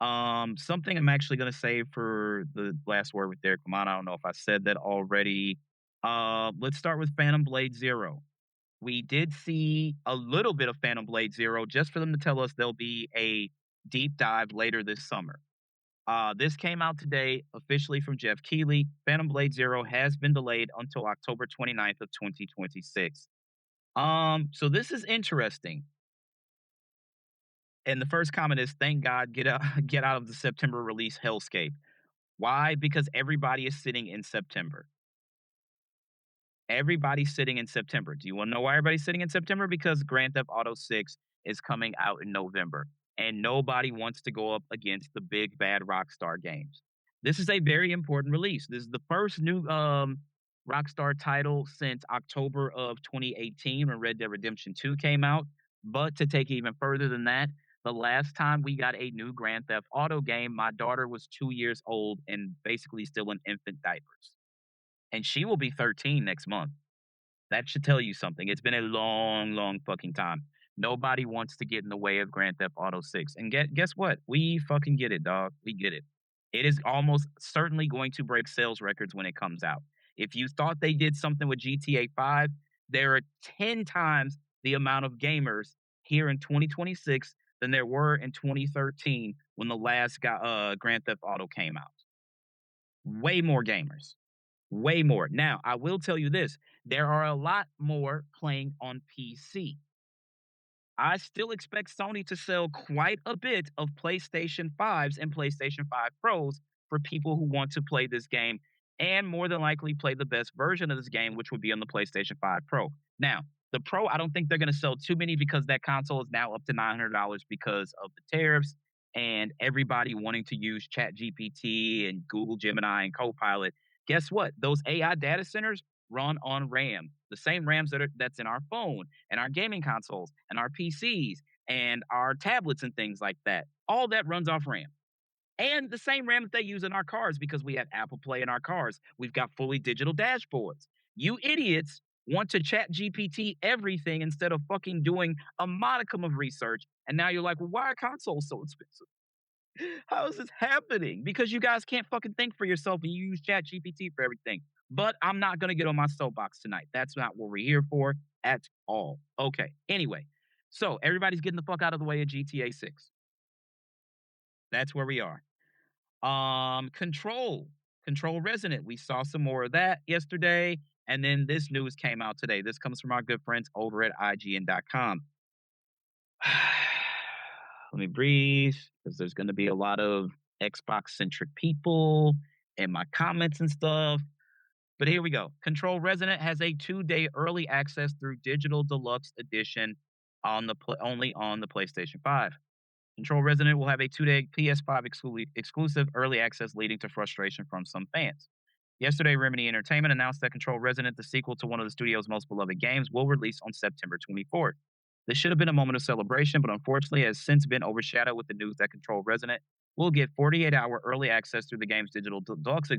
Something I'm actually gonna save for the last word with Derrick Lamon. I don't know if I said that already. Let's start with Phantom Blade Zero. We did see a little bit of Phantom Blade Zero just for them to tell us there'll be a deep dive later this summer. This came out today officially from Jeff Keighley. Phantom Blade Zero has been delayed until October 29th of 2026. So this is interesting. And the first comment is, thank God, get out, get out of the September release hellscape. Why? Because everybody is sitting in September. Everybody's sitting in September. Do you want to know why everybody's sitting in September? Because Grand Theft Auto 6 is coming out in November, and nobody wants to go up against the big bad Rockstar games. This is a very important release. This is the first new Rockstar title since October of 2018 when Red Dead Redemption 2 came out. But to take it even further than that, the last time we got a new Grand Theft Auto game, my daughter was 2 years old and basically still in infant diapers. And she will be 13 next month. That should tell you something. It's been a long, long fucking time. Nobody wants to get in the way of Grand Theft Auto 6. And guess what? We fucking get it, dog. We get it. It is almost certainly going to break sales records when it comes out. If you thought they did something with GTA 5, there are 10 times the amount of gamers here in 2026 than there were in 2013 when the last Grand Theft Auto came out. Way more gamers. Way more. Now, I will tell you this. There are a lot more playing on PC. I still expect Sony to sell quite a bit of PlayStation 5s and PlayStation 5 Pros for people who want to play this game and more than likely play the best version of this game, which would be on the PlayStation 5 Pro. Now, the Pro, I don't think they're going to sell too many because that console is now up to $900 because of the tariffs and everybody wanting to use ChatGPT and Google Gemini and Copilot. Guess what? Those AI data centers run on RAM. The same RAMs that's in our phone and our gaming consoles and our PCs and our tablets and things like that. All that runs off RAM. And the same RAM that they use in our cars because we have Apple Play in our cars. We've got fully digital dashboards. You idiots want to chat GPT everything instead of fucking doing a modicum of research. And now you're like, well, why are consoles so expensive? How is this happening? Because you guys can't fucking think for yourself and you use chat GPT for everything. But I'm not going to get on my soapbox tonight. That's not what we're here for at all. Okay. Anyway, so everybody's getting the fuck out of the way of GTA 6. That's where we are. Control Resident. We saw some more of that yesterday. And then this news came out today. This comes from our good friends over at IGN.com. Let me breathe because there's going to be a lot of Xbox centric people in my comments and stuff. But here we go. Control Resident has a 2-day early access through Digital Deluxe Edition only on the PlayStation 5. Control Resident will have a 2-day PS5 exclusive early access, leading to frustration from some fans. Yesterday, Remedy Entertainment announced that Control Resident, the sequel to one of the studio's most beloved games, will release on September 24th. This should have been a moment of celebration, but unfortunately has since been overshadowed with the news that Control Resident will get 48-hour early access through the game's Digital Deluxe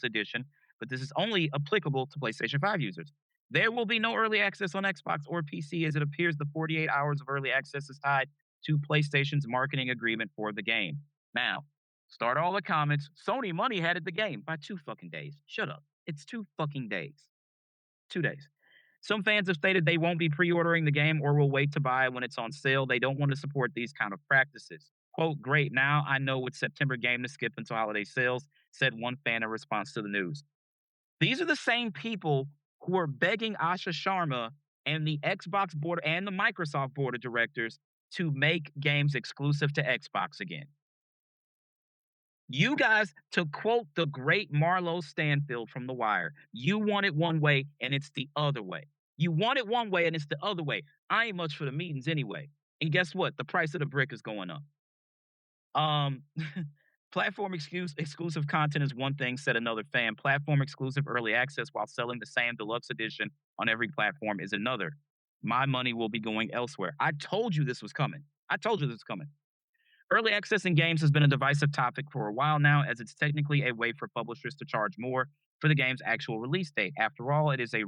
Edition, but this is only applicable to PlayStation 5 users. There will be no early access on Xbox or PC, as it appears the 48 hours of early access is tied to PlayStation's marketing agreement for the game. Now, start all the comments. Sony money had the game by 2 fucking days. Shut up. It's 2 fucking days. 2 days. Some fans have stated they won't be pre-ordering the game or will wait to buy it when it's on sale. They don't want to support these kind of practices. Quote, great, now I know it's September game to skip until holiday sales, said one fan in response to the news. These are the same people who are begging Asha Sharma and the Xbox board and the Microsoft board of directors to make games exclusive to Xbox again. You guys, to quote the great Marlo Stanfield from The Wire, you want it one way and it's the other way. You want it one way and it's the other way. I ain't much for the meetings anyway. And guess what? The price of the brick is going up. Platform exclusive content is one thing, said another fan. Platform exclusive early access while selling the same deluxe edition on every platform is another. My money will be going elsewhere. I told you this was coming. Early access in games has been a divisive topic for a while now, as it's technically a way for publishers to charge more for the game's actual release date. After all, is it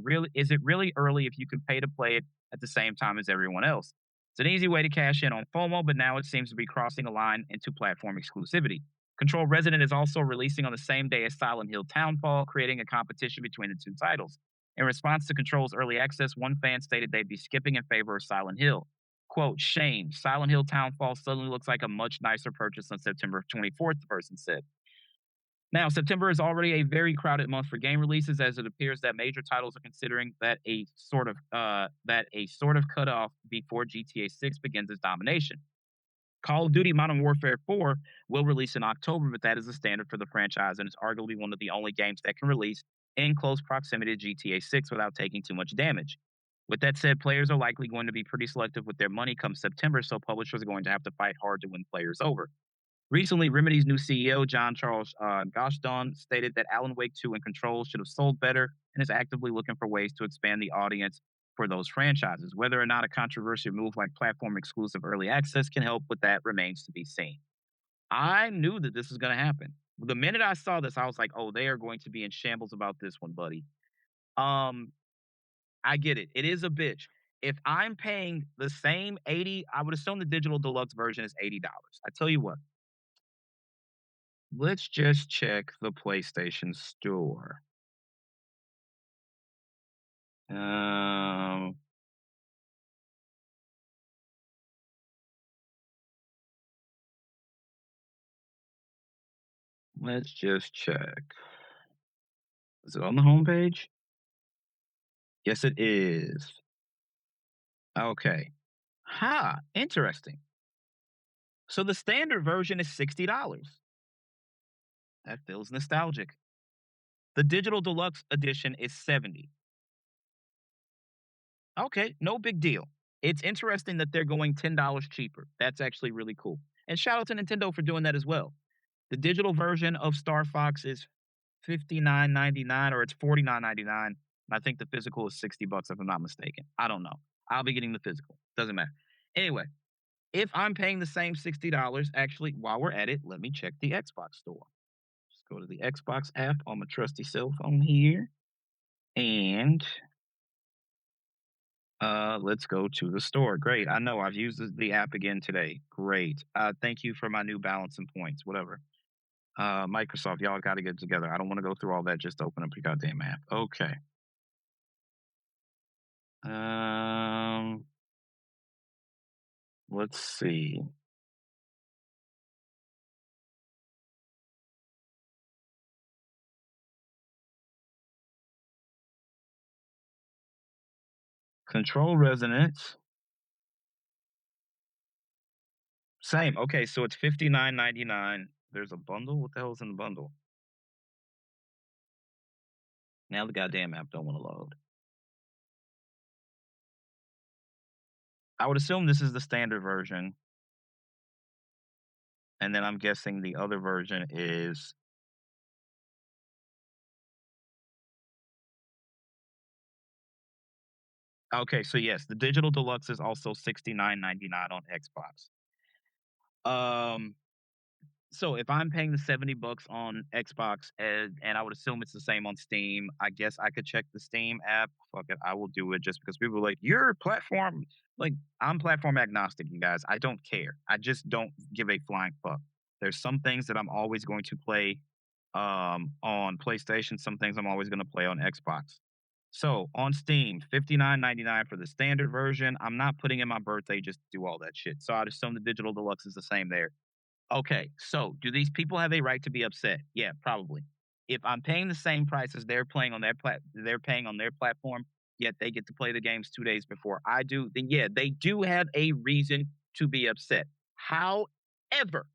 really early if you can pay to play it at the same time as everyone else? It's an easy way to cash in on FOMO, but now it seems to be crossing a line into platform exclusivity. Control Resident is also releasing on the same day as Silent Hill Townfall, creating a competition between the two titles. In response to Control's early access, one fan stated they'd be skipping in favor of Silent Hill. Quote, shame. Silent Hill Townfall suddenly looks like a much nicer purchase on September 24th, the person said. Now, September is already a very crowded month for game releases, as it appears that major titles are considering that a sort of cutoff before GTA 6 begins its domination. Call of Duty Modern Warfare 4 will release in October, but that is the standard for the franchise, and it's arguably one of the only games that can release in close proximity to GTA 6 without taking too much damage. With that said, players are likely going to be pretty selective with their money come September, so publishers are going to have to fight hard to win players over. Recently, Remedy's new CEO, John Charles Goshdon, stated that Alan Wake 2 and Control should have sold better and is actively looking for ways to expand the audience for those franchises. Whether or not a controversial move like platform exclusive early access can help with that remains to be seen. I knew that this was going to happen. The minute I saw this, I was like, oh, they are going to be in shambles about this one, buddy. I get it. It is a bitch. If I'm paying the same 80, I would assume the digital deluxe version is $80. I tell you what. Let's just check the PlayStation Store. Let's just check. Is it on the homepage? Yes, it is. Okay. Interesting. So the standard version is $60. That feels nostalgic. The digital deluxe edition is $70. Okay, no big deal. It's interesting that they're going $10 cheaper. That's actually really cool. And shout out to Nintendo for doing that as well. The digital version of Star Fox is $59.99 or it's $49.99. I think the physical is $60 if I'm not mistaken. I don't know. I'll be getting the physical. Doesn't matter. Anyway, if I'm paying the same $60, actually, while we're at it, let me check the Xbox store. Just go to the Xbox app on my trusty cell phone here, and let's go to the store. Great. I know I've used the app again today. Great. Thank you for my new balance and points. Whatever. Microsoft, y'all got to get together. I don't want to go through all that. Just open up your goddamn app. Okay. Um, let's see. Control resonance. Same. Okay, so it's $59.99. There's a bundle. What the hell is in the bundle? Now the goddamn app don't want to load. I would assume this is the standard version, and then I'm guessing the other version is okay. So yes, the digital deluxe is also $69.99 on Xbox. Um, So if I'm paying the $70 on Xbox and I would assume it's the same on Steam, I guess I could check the Steam app. Fuck it, I will do it just because people are like, "Your platform." Like, I'm platform agnostic, you guys. I don't care. I just don't give a flying fuck. There's some things that I'm always going to play on PlayStation, some things I'm always going to play on Xbox. So on Steam, $59.99 for the standard version. I'm not putting in my birthday just to do all that shit. So I'd assume the digital deluxe is the same there. Okay, so do these people have a right to be upset? Yeah, probably. If I'm paying the same price as they're paying on their platform, yet they get to play the games 2 days before I do, then yeah, they do have a reason to be upset. However,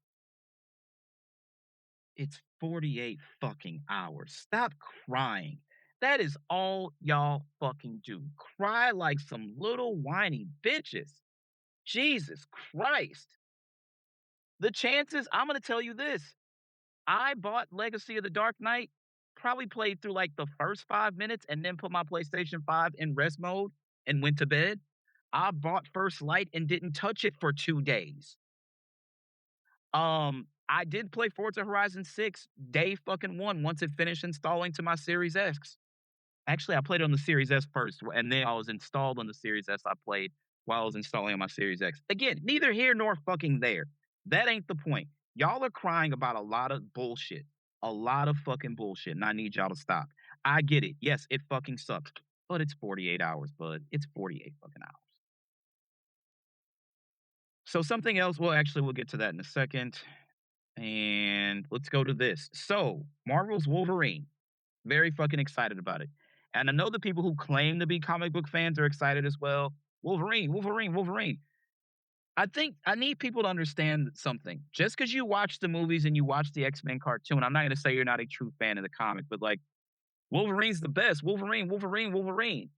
it's 48 fucking hours. Stop crying. That is all y'all fucking do. Cry like some little whiny bitches. Jesus Christ. The chances, I'm going to tell you this. I bought Legacy of the Dark Knight, probably played through like the first 5 minutes and then put my PlayStation 5 in rest mode and went to bed. I bought First Light and didn't touch it for 2 days. I did play Forza Horizon 6 day fucking one once it finished installing to my Series X. Actually, I played it on the Series S first, and then I was installed on the Series S. I played while I was installing on my Series X. Again, neither here nor fucking there. That ain't the point. Y'all are crying about a lot of bullshit. A lot of fucking bullshit, and I need y'all to stop. I get it. Yes, it fucking sucks. But it's 48 hours, bud. It's 48 fucking hours. So something else, well, actually, we'll get to that in a second. And let's go to this. So, Marvel's Wolverine. Very fucking excited about it. And I know the people who claim to be comic book fans are excited as well. Wolverine, Wolverine, Wolverine. I think I need people to understand something. Just because you watch the movies and you watch the X-Men cartoon, I'm not going to say you're not a true fan of the comic, but like Wolverine's the best. Wolverine, Wolverine, Wolverine.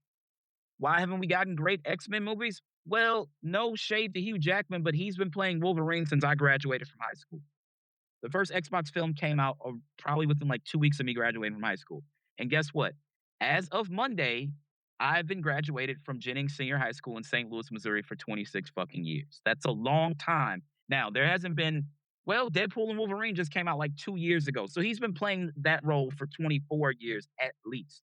Why haven't we gotten great X-Men movies? Well, no shade to Hugh Jackman, but he's been playing Wolverine since I graduated from high school. The first Xbox film came out probably within like 2 weeks of me graduating from high school. And guess what? As of Monday, I've been graduated from Jennings Senior High School in St. Louis, Missouri for 26 fucking years. That's a long time. Now, there hasn't been, well, Deadpool and Wolverine just came out like 2 years ago. So he's been playing that role for 24 years at least.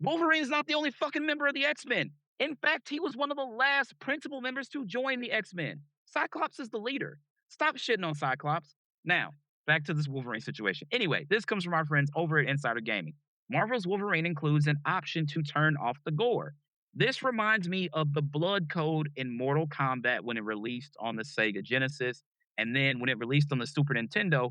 Wolverine is not the only fucking member of the X-Men. In fact, he was one of the last principal members to join the X-Men. Cyclops is the leader. Stop shitting on Cyclops. Now, back to this Wolverine situation. Anyway, this comes from our friends over at Insider Gaming. Marvel's Wolverine includes an option to turn off the gore. This reminds me of the blood code in Mortal Kombat when it released on the Sega Genesis, and then when it released on the Super Nintendo,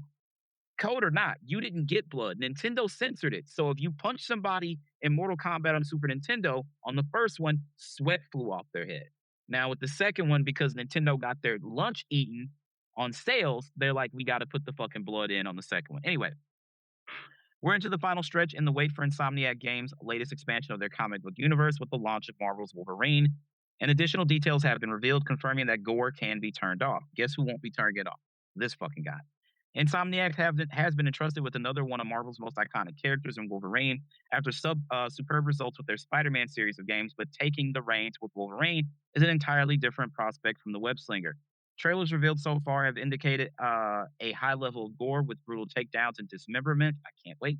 code or not, you didn't get blood. Nintendo censored it. So if you punch somebody in Mortal Kombat on Super Nintendo, on the first one, sweat flew off their head. Now with the second one, because Nintendo got their lunch eaten on sales, they're like, we got to put the fucking blood in on the second one. Anyway, we're into the final stretch in the wait for Insomniac Games' latest expansion of their comic book universe with the launch of Marvel's Wolverine. And additional details have been revealed confirming that gore can be turned off. Guess who won't be turning it off? This fucking guy. Insomniac has been entrusted with another one of Marvel's most iconic characters in Wolverine after superb results with their Spider-Man series of games, but taking the reins with Wolverine is an entirely different prospect from the web slinger. Trailers revealed so far have indicated a high level of gore with brutal takedowns and dismemberment. I can't wait.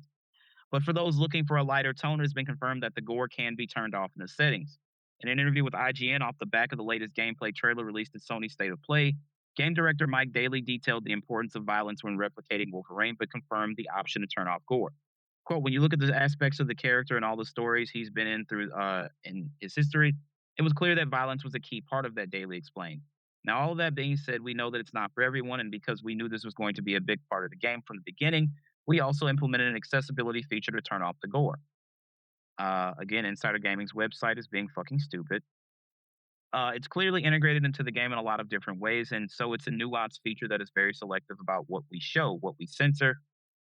But for those looking for a lighter tone, it has been confirmed that the gore can be turned off in the settings. In an interview with IGN off the back of the latest gameplay trailer released at Sony State of Play, game director Mike Daly detailed the importance of violence when replicating Wolverine, but confirmed the option to turn off gore. Quote, when you look at the aspects of the character and all the stories he's been in through in his history, it was clear that violence was a key part of that, Daly explained. Now, all of that being said, we know that it's not for everyone, and because we knew this was going to be a big part of the game from the beginning, we also implemented an accessibility feature to turn off the gore. Again, Insider Gaming's website is being fucking stupid. It's clearly integrated into the game in a lot of different ways, and so it's a nuanced feature that is very selective about what we show, what we censor,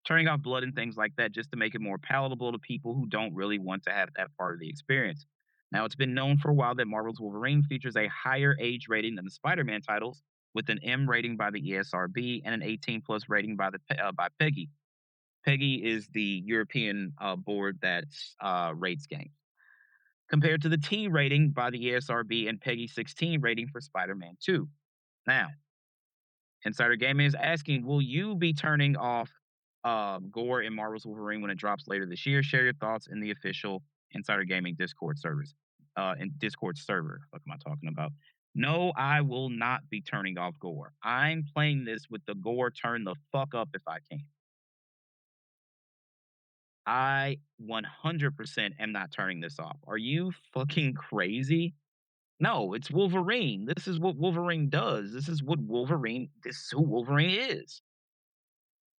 turning off blood and things like that just to make it more palatable to people who don't really want to have that part of the experience. Now, it's been known for a while that Marvel's Wolverine features a higher age rating than the Spider-Man titles, with an M rating by the ESRB and an 18 plus rating by by PEGI. PEGI is the European board that rates games, compared to the T rating by the ESRB and PEGI 16 rating for Spider-Man 2. Now, Insider Gaming is asking, will you be turning off gore in Marvel's Wolverine when it drops later this year? Share your thoughts in the official Insider Gaming Discord servers. In Discord server. What am I talking about? No, I will not be turning off gore. I'm playing this with the gore turned the fuck up if I can. I 100% am not turning this off. Are you fucking crazy? No, it's Wolverine. This is what Wolverine does. This is who Wolverine is.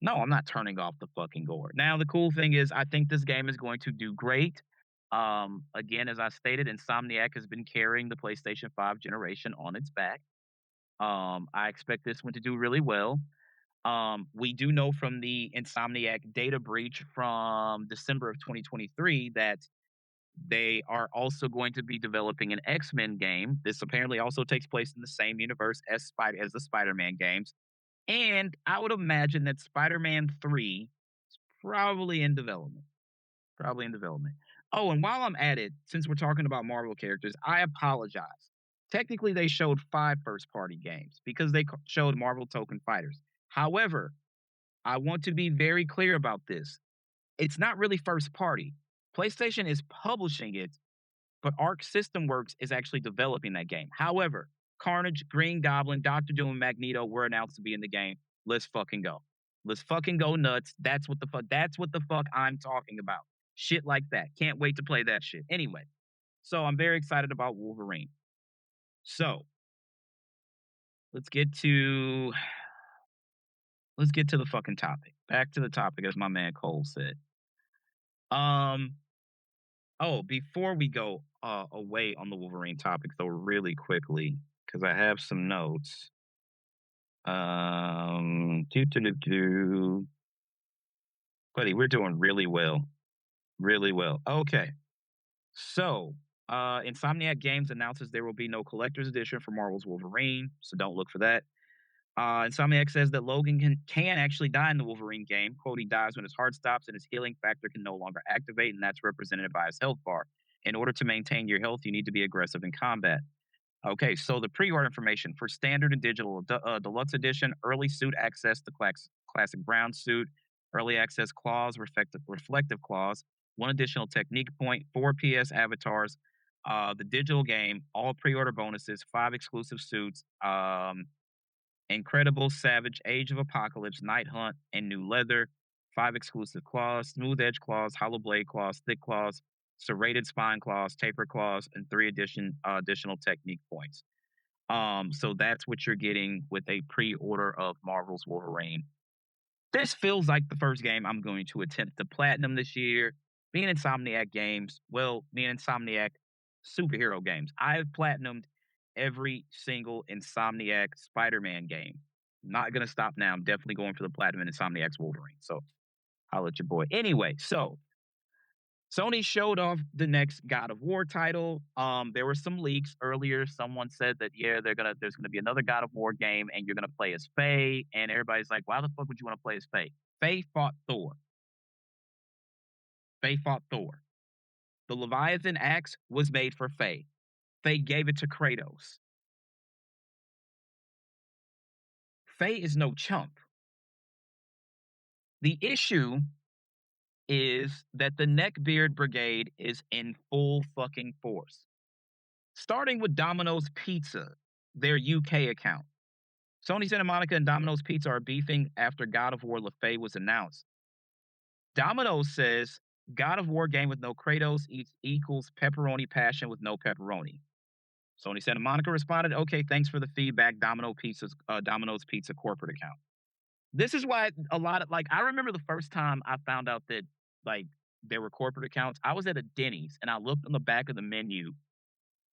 No, I'm not turning off the fucking gore. Now, the cool thing is, I think this game is going to do great. Again, as I stated, Insomniac has been carrying the PlayStation 5 generation on its back. I expect this one to do really well. We do know from the Insomniac data breach from December of 2023 that they are also going to be developing an X-Men game. This apparently also takes place in the same universe as the Spider-Man games. And I would imagine that Spider-Man 3 is probably in development. Probably in development. Oh, and while I'm at it, since we're talking about Marvel characters, I apologize. Technically, they showed 5 first-party games because they showed Marvel Token Fighters. However, I want to be very clear about this. It's not really first party. PlayStation is publishing it, but Arc System Works is actually developing that game. However, Carnage, Green Goblin, Doctor Doom, and Magneto were announced to be in the game. Let's fucking go. Let's fucking go nuts. That's what the fuck I'm talking about. Shit like that. Can't wait to play that shit. Anyway, so I'm very excited about Wolverine. So let's get to the fucking topic. Back to the topic, as my man Cole said. Oh, before we go away on the Wolverine topic, though, really quickly, because I have some notes. Buddy, we're doing really well. Really well. Okay. So, Insomniac Games announces there will be no collector's edition for Marvel's Wolverine, so don't look for that. Insomniac says that Logan can actually die in the Wolverine game. Quote, he dies when his heart stops and his healing factor can no longer activate, and that's represented by his health bar. In order to maintain your health, you need to be aggressive in combat. Okay, so the pre-order information for standard and digital deluxe edition, early suit access to classic brown suit, early access clause, reflective clause, 1 additional technique point, 4 PS avatars, the digital game, all pre-order bonuses, 5 exclusive suits, Incredible, Savage, Age of Apocalypse, Night Hunt, and New Leather, 5 exclusive claws, Smooth Edge claws, Hollow Blade claws, Thick claws, Serrated Spine claws, Taper claws, and 3 additional technique points. So that's what you're getting with a pre-order of Marvel's Wolverine. This feels like the first game I'm going to attempt to platinum this year. Being Insomniac games, being Insomniac superhero games, I've platinumed every single Insomniac Spider-Man game. Not gonna stop now. I'm definitely going for the platinum in Insomniac's Wolverine. So I'll let your boy. Anyway, so Sony showed off the next God of War title. There were some leaks earlier. Someone said that yeah, there's gonna be another God of War game, and you're gonna play as Faye. And everybody's like, why the fuck would you want to play as Faye? Faye fought Thor. Faye fought Thor. The Leviathan axe was made for Faye. Faye gave it to Kratos. Faye is no chump. The issue is that the Neckbeard Brigade is in full fucking force. Starting with Domino's Pizza, their UK account. Sony Santa Monica and Domino's Pizza are beefing after God of War LaFay was announced. Domino's says God of War game with no Kratos equals pepperoni passion with no pepperoni. Sony Santa Monica responded, "Okay, thanks for the feedback." Domino's Pizza corporate account. This is why a lot of I remember the first time I found out that like there were corporate accounts. I was at a Denny's and I looked on the back of the menu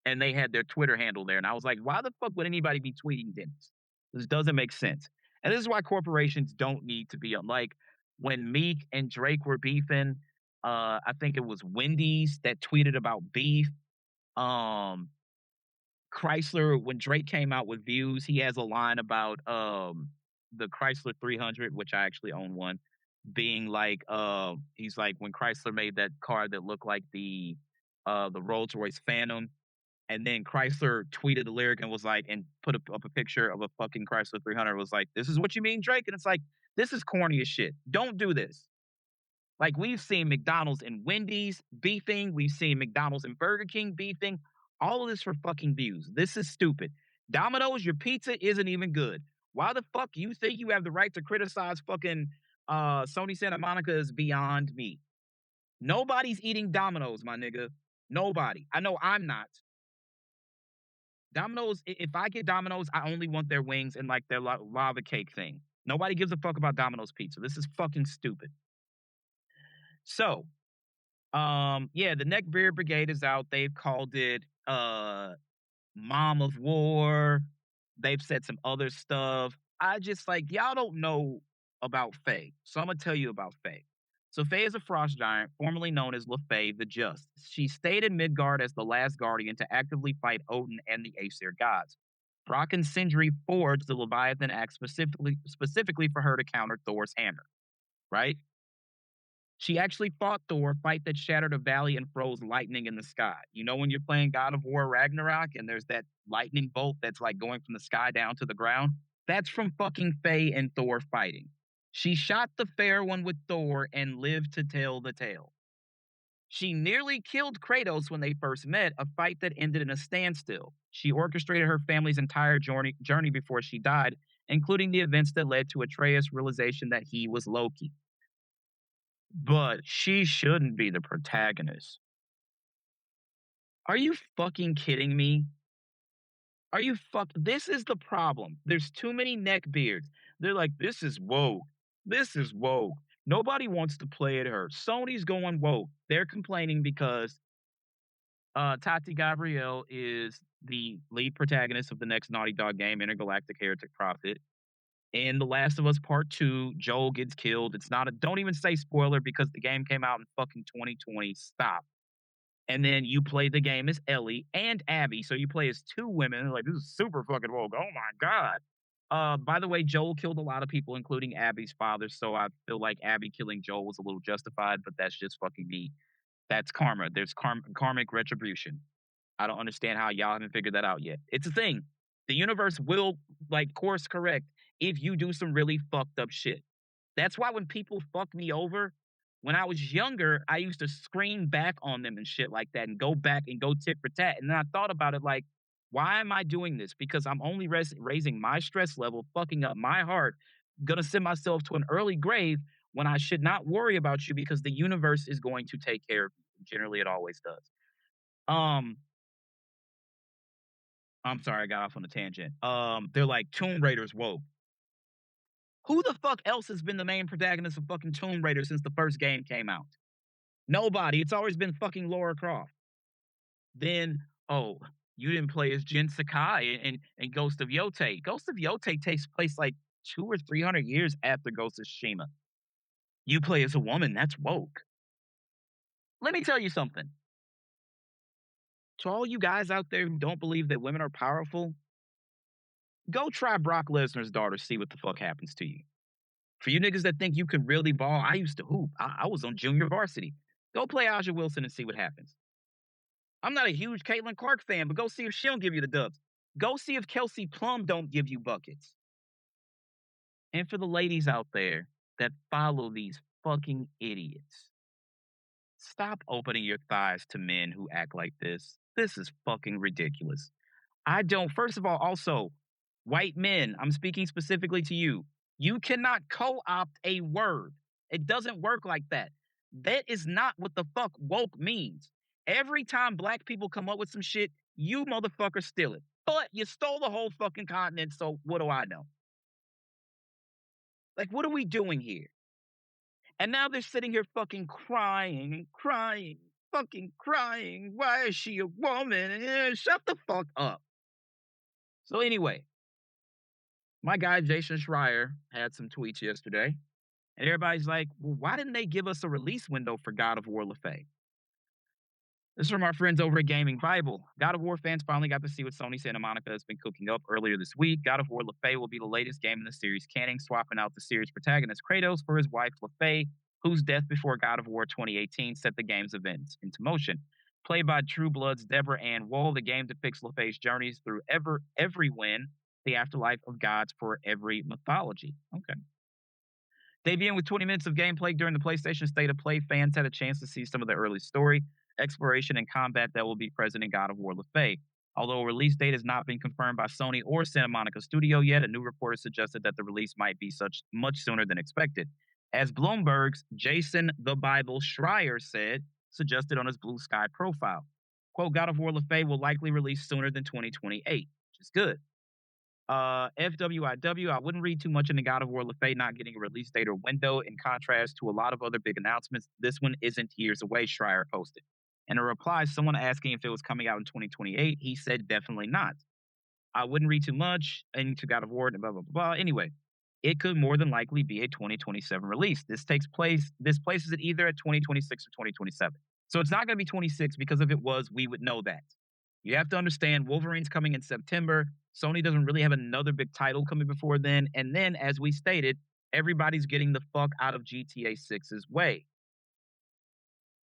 and they had their Twitter handle there, and I was like, "Why the fuck would anybody be tweeting Denny's? This doesn't make sense." And this is why corporations don't need to be on. Like when Meek and Drake were beefing, I think it was Wendy's that tweeted about beef. Um, Chrysler, when Drake came out with Views, he has a line about the Chrysler 300, which I actually own one, being like he's like when Chrysler made that car that looked like the Rolls Royce Phantom, and then Chrysler tweeted the lyric and was like, and put up a picture of a fucking Chrysler 300. Was like, "This is what you mean, Drake?" And it's like, this is corny as shit. Don't do this. Like we've seen McDonald's and Wendy's beefing. We've seen McDonald's and Burger King beefing. All of this for fucking views. This is stupid. Domino's, your pizza isn't even good. Why the fuck you think you have the right to criticize fucking Sony Santa Monica is beyond me. Nobody's eating Domino's, my nigga. Nobody. I know I'm not. Domino's, if I get Domino's, I only want their wings and like their lava cake thing. Nobody gives a fuck about Domino's pizza. This is fucking stupid. So, yeah, the Neckbeard Brigade is out. They've called it Mom of War. They've said some other stuff. I just like y'all don't know about Faye. So I'm gonna tell you about Faye. So Faye is a frost giant, formerly known as LaFaye the Just. She stayed in Midgard as the last guardian to actively fight Odin and the Aesir gods. Brock and Sindri forged the Leviathan axe specifically for her to counter Thor's hammer, right? She actually fought Thor, a fight that shattered a valley and froze lightning in the sky. You know when you're playing God of War Ragnarok and there's that lightning bolt that's like going from the sky down to the ground? That's from fucking Faye and Thor fighting. She shot the fair one with Thor and lived to tell the tale. She nearly killed Kratos when they first met, a fight that ended in a standstill. She orchestrated her family's entire journey before she died, including the events that led to Atreus' realization that he was Loki. But she shouldn't be the protagonist. Are you fucking kidding me? Are you This is the problem. There's too many neckbeards. They're like, this is woke. This is woke. Nobody wants to play at her. Sony's going woke. They're complaining because Tati Gabrielle is the lead protagonist of the next Naughty Dog game, Intergalactic Heretic Prophet. In The Last of Us Part 2, Joel gets killed. It's not a don't even say spoiler because the game came out in fucking 2020. Stop. And then you play the game as Ellie and Abby. So you play as two women. Like, this is super fucking woke. Oh my God. By the way, Joel killed a lot of people, including Abby's father. So I feel like Abby killing Joel was a little justified, but that's just fucking me. That's karma. There's karmic retribution. I don't understand how y'all haven't figured that out yet. It's a thing. The universe will like course correct if you do some really fucked up shit. That's why when people fuck me over, when I was younger, I used to scream back on them and shit like that and go back and go tit for tat. And then I thought about it like, why am I doing this? Because I'm only raising my stress level, fucking up my heart, gonna send myself to an early grave when I should not worry about you because the universe is going to take care of you. Generally, it always does. Um, I'm sorry, I got off on a tangent. They're like Tomb Raider's woke. Who the fuck else has been the main protagonist of fucking Tomb Raider since the first game came out? Nobody. It's always been fucking Lara Croft. Then, oh, you didn't play as Jin Sakai in Ghost of Yote. Ghost of Yote takes place like 200 or 300 years after Ghost of Tsushima. You play as a woman, that's woke. Let me tell you something. To all you guys out there who don't believe that women are powerful, go try Brock Lesnar's daughter, see what the fuck happens to you. For you niggas that think you can really ball, I used to hoop. I was on junior varsity. Go play Aja Wilson and see what happens. I'm not a huge Caitlin Clark fan, but go see if she don't give you the dubs. Go see if Kelsey Plum don't give you buckets. And for the ladies out there that follow these fucking idiots, stop opening your thighs to men who act like this. This is fucking ridiculous. I don't, first of all, also, white men, I'm speaking specifically to you. You cannot co opt a word. It doesn't work like that. That is not what the fuck woke means. Every time black people come up with some shit, you motherfuckers steal it. But you stole the whole fucking continent, so what do I know? Like, what are we doing here? And now they're sitting here fucking crying and crying, fucking crying. Why is she a woman? Shut the fuck up. So, anyway, my guy Jason Schreier had some tweets yesterday, and everybody's like, well, why didn't they give us a release window for God of War LaFay? This is from our friends over at Gaming Bible. God of War fans finally got to see what Sony Santa Monica has been cooking up earlier this week. God of War LaFay will be the latest game in the series canon, swapping out the series protagonist Kratos for his wife LaFay, whose death before God of War 2018 set the game's events into motion. Played by True Blood's Deborah Ann Woll, the game depicts LaFay's journeys through every win, the afterlife of gods for every mythology. Okay. Debuting with 20 minutes of gameplay during the PlayStation State of Play, fans had a chance to see some of the early story, exploration, and combat that will be present in God of War LaFay. Although a release date has not been confirmed by Sony or Santa Monica Studio yet, a new report has suggested that the release might be much sooner than expected. As Bloomberg's Jason the Bible Schreier suggested on his Blue Sky profile. Quote, God of War LaFay will likely release sooner than 2028, which is good. FWIW, I wouldn't read too much into God of War LaFay not getting a release date or window. In contrast to a lot of other big announcements, this one isn't years away, Schreier posted. In a reply, someone asking if it was coming out in 2028, he said definitely not. I wouldn't read too much into God of War and blah, blah, blah, blah. Anyway, it could more than likely be a 2027 release. This places it either at 2026 or 2027. So it's not going to be 26 because if it was, we would know that. You have to understand Wolverine's coming in September. Sony doesn't really have another big title coming before then. And then, as we stated, everybody's getting the fuck out of GTA 6's way.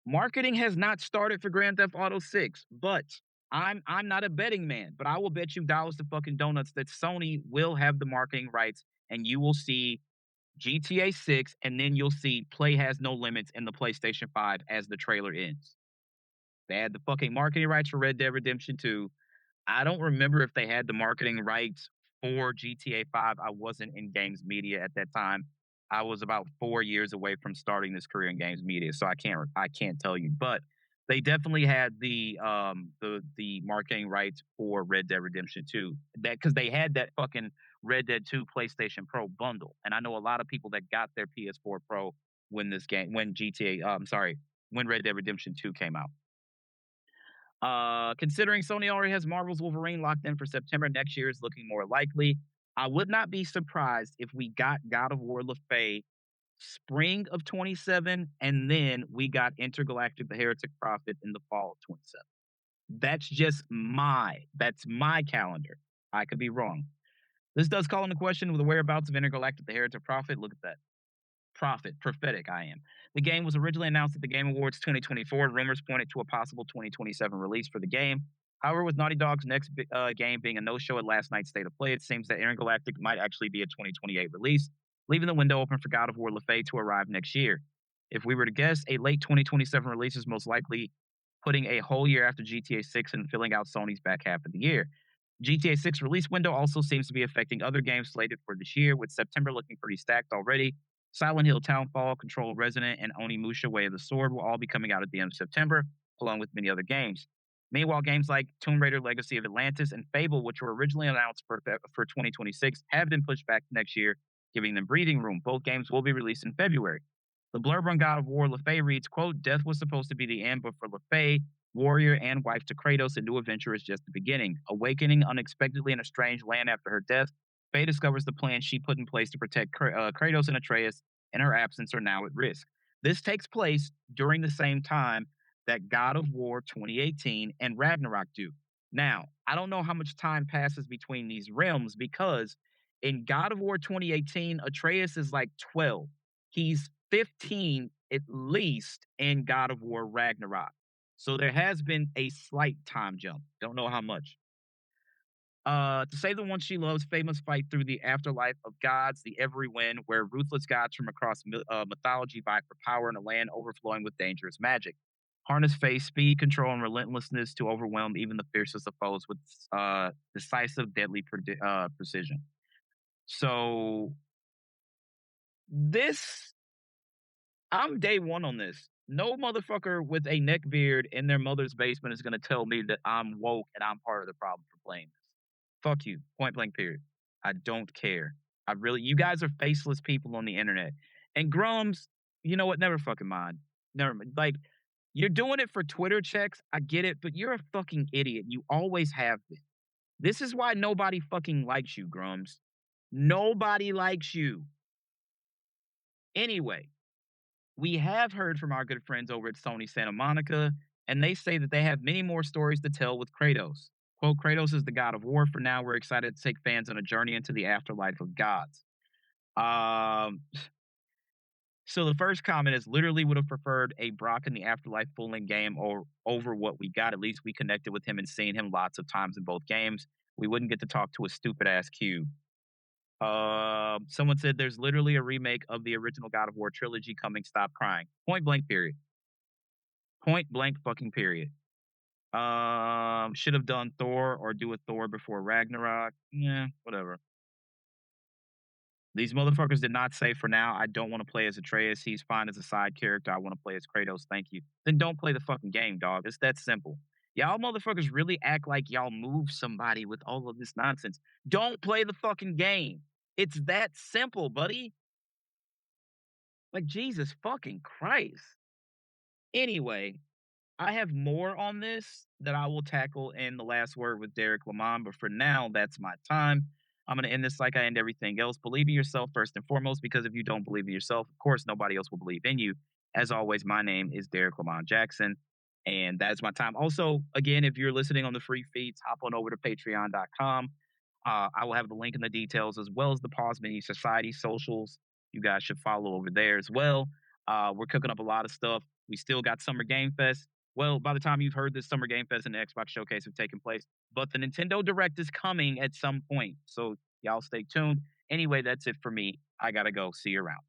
Marketing has not started for Grand Theft Auto 6, but I'm not a betting man, but I will bet you dollars to fucking donuts that Sony will have the marketing rights and you will see GTA 6 and then you'll see Play Has No Limits in the PlayStation 5 as the trailer ends. They had the fucking marketing rights for Red Dead Redemption 2. I don't remember if they had the marketing rights for GTA 5. I wasn't in games media at that time. I was about 4 years away from starting this career in games media, so I can't tell you. But they definitely had the marketing rights for Red Dead Redemption 2. That because they had that fucking Red Dead 2 PlayStation Pro bundle, and I know a lot of people that got their PS4 Pro when when Red Dead Redemption 2 came out. Considering Sony already has Marvel's Wolverine locked in for September next year is looking more likely. I would not be surprised if we got God of War LaFay spring of 27 and then we got Intergalactic the Heretic Prophet in the fall of 27. That's my calendar. I could be wrong. This does call into question the whereabouts of Intergalactic the Heretic Prophet. Look at that. Prophetic I am. The game was originally announced at the Game Awards 2024. Rumors pointed to a possible 2027 release for the game. However, with Naughty Dog's next game being a no-show at last night's State of Play, it seems that Intergalactic might actually be a 2028 release, leaving the window open for God of War LaFay to arrive next year. If we were to guess, a late 2027 release is most likely putting a whole year after GTA 6 and filling out Sony's back half of the year. GTA 6 release window also seems to be affecting other games slated for this year, with September looking pretty stacked already. Silent Hill Townfall, Control Resident, and Onimusha Way of the Sword will all be coming out at the end of September, along with many other games. Meanwhile, games like Tomb Raider Legacy of Atlantis and Fable, which were originally announced for 2026, have been pushed back next year, giving them breathing room. Both games will be released in February. The blurb on God of War LaFay reads, quote, death was supposed to be the end, but for LaFay, warrior and wife to Kratos, a new adventure is just the beginning. Awakening unexpectedly in a strange land after her death, Faye discovers the plan she put in place to protect Kratos and Atreus in her absence are now at risk. This takes place during the same time that God of War 2018 and Ragnarok do. Now, I don't know how much time passes between these realms because in God of War 2018, Atreus is like 12. He's 15 at least in God of War Ragnarok. So there has been a slight time jump. Don't know how much. To save the one she loves, famous fight through the afterlife of gods, the every win, where ruthless gods from across mythology vie for power in a land overflowing with dangerous magic. Harness face, speed, control, and relentlessness to overwhelm even the fiercest of foes with decisive, deadly precision. So this, I'm day one on this. No motherfucker with a neck beard in their mother's basement is going to tell me that I'm woke and I'm part of the problem for playing this. Fuck you. Point blank, period. I don't care. You guys are faceless people on the internet. And Grums, you know what? Never fucking mind. Never mind. Like, you're doing it for Twitter checks. I get it, but you're a fucking idiot. You always have been. This is why nobody fucking likes you, Grums. Nobody likes you. Anyway, we have heard from our good friends over at Sony Santa Monica, and they say that they have many more stories to tell with Kratos. Quote, Kratos is the god of war. For now, we're excited to take fans on a journey into the afterlife of gods. So the first comment is literally would have preferred a Brock in the afterlife full-in game or over what we got. At least we connected with him and seen him lots of times in both games. We wouldn't get to talk to a stupid-ass cube. Someone said there's literally a remake of the original God of War trilogy coming. Stop crying. Point blank, period. Point blank fucking period. Should have done Thor or do a Thor before Ragnarok. Yeah, whatever. These motherfuckers did not say for now, I don't want to play as Atreus. He's fine as a side character. I want to play as Kratos. Thank you. Then don't play the fucking game, dog. It's that simple. Y'all motherfuckers really act like y'all move somebody with all of this nonsense. Don't play the fucking game. It's that simple, buddy. Like, Jesus fucking Christ. Anyway, I have more on this that I will tackle in the last word with Derrick Lamon, but for now, that's my time. I'm going to end this like I end everything else. Believe in yourself first and foremost, because if you don't believe in yourself, of course, nobody else will believe in you. As always, my name is Derrick Lamon Jackson, and that's my time. Also, again, if you're listening on the free feeds, hop on over to patreon.com. I will have the link in the details as well as the Pause Menu Society socials. You guys should follow over there as well. We're cooking up a lot of stuff. We still got Summer Game Fest. Well, by the time you've heard this, Summer Game Fest and the Xbox Showcase have taken place, but the Nintendo Direct is coming at some point. So y'all stay tuned. Anyway, that's it for me. I gotta go. See you around.